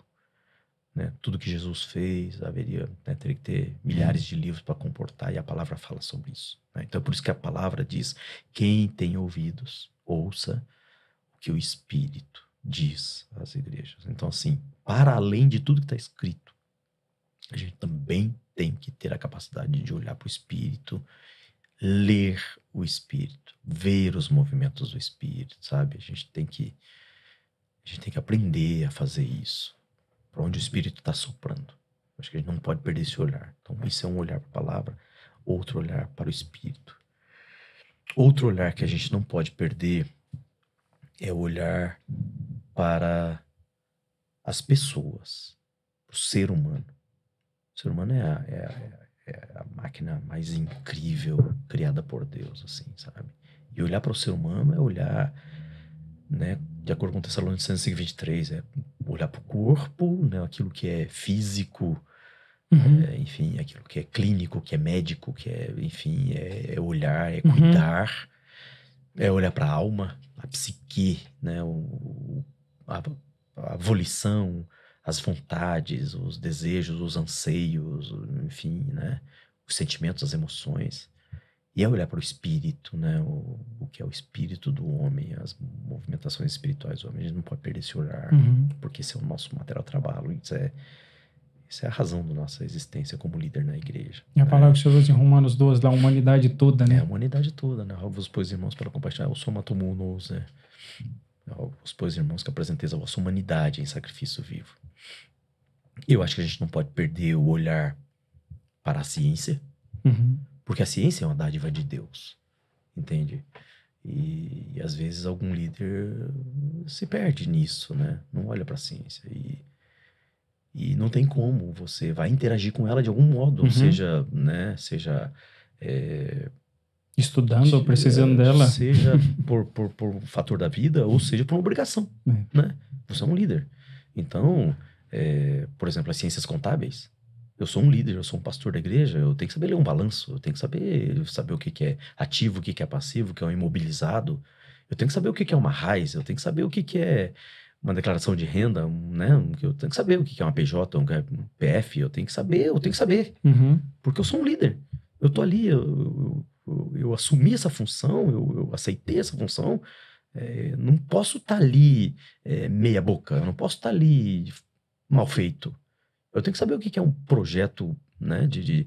Né? Tudo que Jesus fez, teria que ter milhares de livros para comportar, e a palavra fala sobre isso. Né? Então é por isso que a palavra diz, quem tem ouvidos, ouça o que o Espírito diz às igrejas. Então assim, para além de tudo que está escrito, a gente também tem que ter a capacidade de olhar para o Espírito, ler o Espírito, ver os movimentos do Espírito, sabe? A gente tem que aprender a fazer isso, para onde o Espírito está soprando. Acho que a gente não pode perder esse olhar. Então isso é um olhar para a palavra, outro olhar para o Espírito. Outro olhar que a gente não pode perder é o olhar para as pessoas, o ser humano. O ser humano é a máquina mais incrível criada por Deus, assim, sabe? E olhar para o ser humano é olhar, né, de acordo com Tessalonicenses 5:23, é olhar para o corpo, né, aquilo que é físico, enfim, aquilo que é clínico, que é médico, que é, enfim, é olhar, é cuidar, é olhar para a alma, a psique, né, a volição, as vontades, os desejos, os anseios, enfim, né? Os sentimentos, as emoções. E é olhar para o espírito, né? O que é o espírito do homem, as movimentações espirituais do homem. A gente não pode perder esse olhar, porque esse é o nosso material de trabalho. Isso é a razão da nossa existência como líder na igreja. E a palavra que o Senhor usa em Romanos 12, da humanidade toda, né? É a humanidade toda, né? Rogo-vos, pois, irmãos, para compartilhar o somatomounos, né? Rogo-vos, pois, irmãos, que apresenteis a vossa humanidade em sacrifício vivo. Eu acho que a gente não pode perder o olhar para a ciência, porque a ciência é uma dádiva de Deus, entende? E às vezes algum líder se perde nisso, né? Não olha para a ciência e não tem como, você vai interagir com ela de algum modo, seja, né? Estudando ou precisando dela. Seja por um fator da vida, ou seja por uma obrigação, né? Você é um líder. Então, por exemplo, as ciências contábeis, eu sou um líder, eu sou um pastor da igreja, eu tenho que saber ler um balanço, eu tenho que saber o que é ativo, o que é passivo, o que é um imobilizado, eu tenho que saber o que é uma raiz, eu tenho que saber o que é uma declaração de renda, né? Eu tenho que saber o que é uma PJ, um PF, eu tenho que saber, porque eu sou um líder. Eu tô ali, eu assumi essa função, eu aceitei essa função, não posso estar ali meia boca, eu não posso estar ali mal feito. Eu tenho que saber o que é um projeto, né, de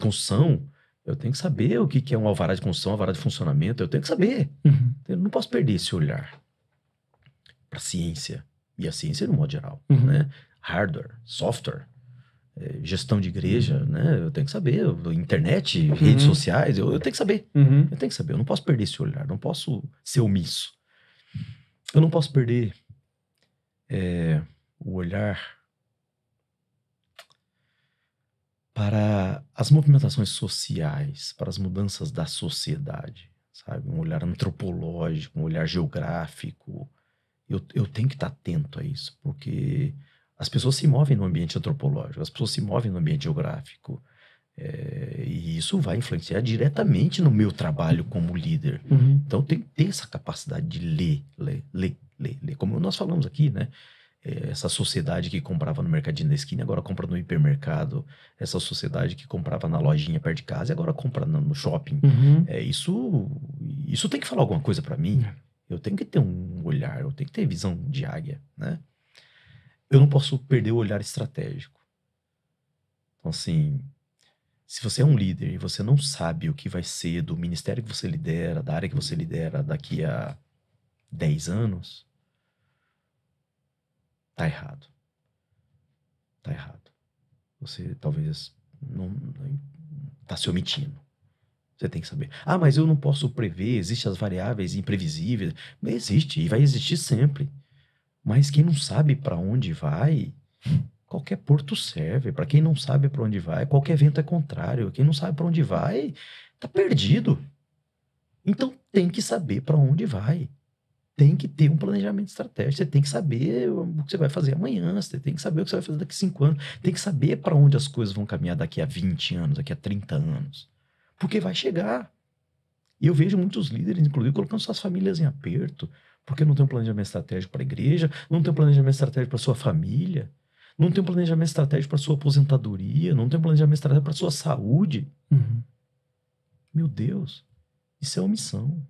construção, eu tenho que saber o que é um alvará de construção, alvará de funcionamento, eu tenho que saber. Eu não posso perder esse olhar para a ciência, e a ciência no modo geral, né? Hardware, software, gestão de igreja, né? Eu tenho que saber, internet, redes sociais, eu tenho que saber. Eu tenho que saber, eu não posso perder esse olhar, não posso ser omisso. Eu não posso perder o olhar para as movimentações sociais, para as mudanças da sociedade, sabe? Um olhar antropológico, um olhar geográfico. Eu tenho que estar atento a isso, porque as pessoas se movem no ambiente antropológico, as pessoas se movem no ambiente geográfico. E isso vai influenciar diretamente no meu trabalho como líder. Então, tem que ter essa capacidade de ler. Como nós falamos aqui, né? Essa sociedade que comprava no mercadinho da esquina, agora compra no hipermercado. Essa sociedade que comprava na lojinha perto de casa, e agora compra no shopping. Isso tem que falar alguma coisa para mim. Eu tenho que ter um olhar, eu tenho que ter visão de águia, né? Eu não posso perder o olhar estratégico. Então, assim, se você é um líder e você não sabe o que vai ser do ministério que você lidera, da área que você lidera daqui a 10 anos, tá errado. Tá errado. Você talvez não tá se omitindo. Você tem que saber. Ah, mas eu não posso prever, existem as variáveis imprevisíveis. Existe, e vai existir sempre. Mas quem não sabe para onde vai, qualquer porto serve. Para quem não sabe para onde vai, qualquer vento é contrário. Quem não sabe para onde vai, tá perdido. Então tem que saber para onde vai. Tem que ter um planejamento estratégico. Você tem que saber o que você vai fazer amanhã. Você tem que saber o que você vai fazer daqui a 5 anos. Tem que saber para onde as coisas vão caminhar daqui a 20 anos, daqui a 30 anos. Porque vai chegar. E eu vejo muitos líderes, inclusive, colocando suas famílias em aperto, porque não tem um planejamento estratégico para a igreja, não tem um planejamento estratégico para sua família, não tem um planejamento estratégico para sua aposentadoria, não tem um planejamento estratégico para sua saúde. Meu Deus, isso é omissão.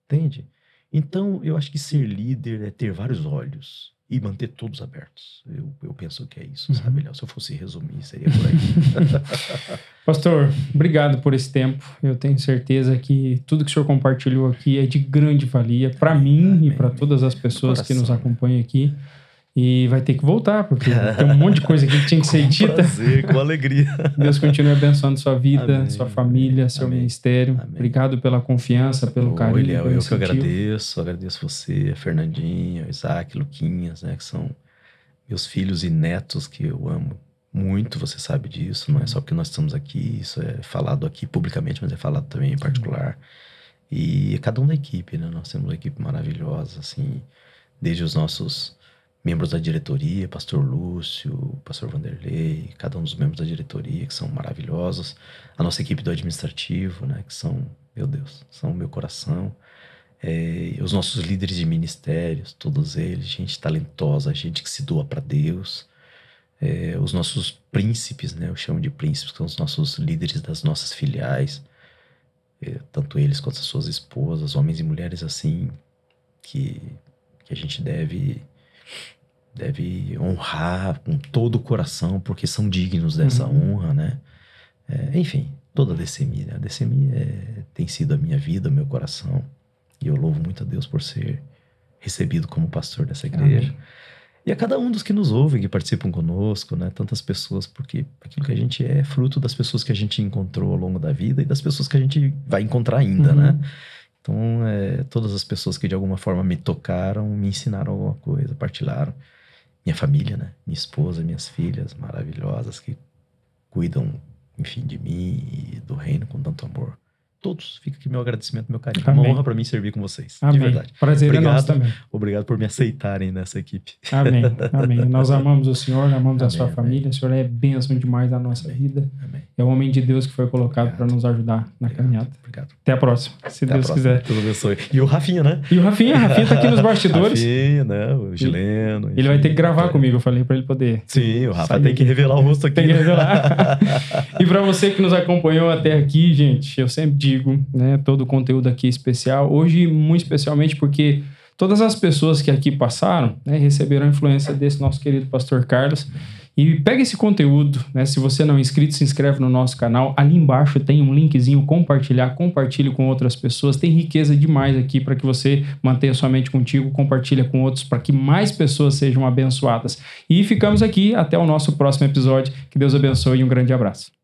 Entende? Então, eu acho que ser líder é ter vários olhos e manter todos abertos. Eu penso que é isso, sabe? Se eu fosse resumir, seria por aí. Pastor, obrigado por esse tempo. Eu tenho certeza que tudo que o senhor compartilhou aqui é de grande valia para mim e para todas as pessoas que nos acompanham aqui. E vai ter que voltar, porque tem um monte de coisa aqui que tinha que ser dita. Com prazer, com alegria. Deus continue abençoando sua vida, sua família, seu ministério. Obrigado pela confiança, pelo carinho. Eliel, eu que agradeço você, a Fernandinha, o Isaac, Luquinhas, né, que são meus filhos e netos que eu amo muito, você sabe disso. Não é só porque nós estamos aqui, isso é falado aqui publicamente, mas é falado também em particular. E cada um da equipe, né? Nós temos uma equipe maravilhosa, assim, desde os nossos membros da diretoria, pastor Lúcio, pastor Vanderlei, cada um dos membros da diretoria, que são maravilhosos. A nossa equipe do administrativo, né, que são, meu Deus, são o meu coração. Os nossos líderes de ministérios, todos eles, gente talentosa, gente que se doa para Deus. Os nossos príncipes, né, eu chamo de príncipes, que são os nossos líderes das nossas filiais. Tanto eles quanto as suas esposas, homens e mulheres assim, que a gente deve honrar com todo o coração, porque são dignos dessa honra, né? Enfim, toda a DCMI, né? A DCMI tem sido a minha vida, o meu coração, e eu louvo muito a Deus por ser recebido como pastor dessa igreja. Amém. E a cada um dos que nos ouvem, que participam conosco, né? Tantas pessoas, porque aquilo que a gente é fruto das pessoas que a gente encontrou ao longo da vida e das pessoas que a gente vai encontrar ainda, né? Então, todas as pessoas que de alguma forma me tocaram, me ensinaram alguma coisa, partilharam. Minha família, né? Minha esposa, minhas filhas maravilhosas que cuidam, enfim, de mim e do reino com tanto amor. Todos, fica aqui meu agradecimento, meu carinho. Amém. Uma honra para mim servir com vocês, Amém. de verdade. Prazer é nosso também. Obrigado por me aceitarem nessa equipe. Amém, amém. Nós amamos o Senhor, amamos a sua família. O Senhor é bênção demais na nossa vida. Amém. É o homem de Deus que foi colocado para nos ajudar na caminhada. Obrigado. Até a próxima, se Deus quiser. Deus abençoe. E o Rafinha, né? E o Rafinha tá aqui nos bastidores. Rafinha, né? O Gileno. Ele vai ter que gravar comigo, eu falei para ele poder. Sim, o Rafa tem que revelar o rosto aqui. Tem que revelar. E para você que nos acompanhou até aqui, gente, eu sempre digo, né? Todo o conteúdo aqui especial. Hoje, muito especialmente porque todas as pessoas que aqui passaram, né, receberam a influência desse nosso querido pastor Carlos. E pega esse conteúdo, né? Se você não é inscrito, se inscreve no nosso canal. Ali embaixo tem um linkzinho, compartilhe com outras pessoas. Tem riqueza demais aqui para que você mantenha sua mente contigo, compartilha com outros para que mais pessoas sejam abençoadas. E ficamos aqui até o nosso próximo episódio. Que Deus abençoe e um grande abraço.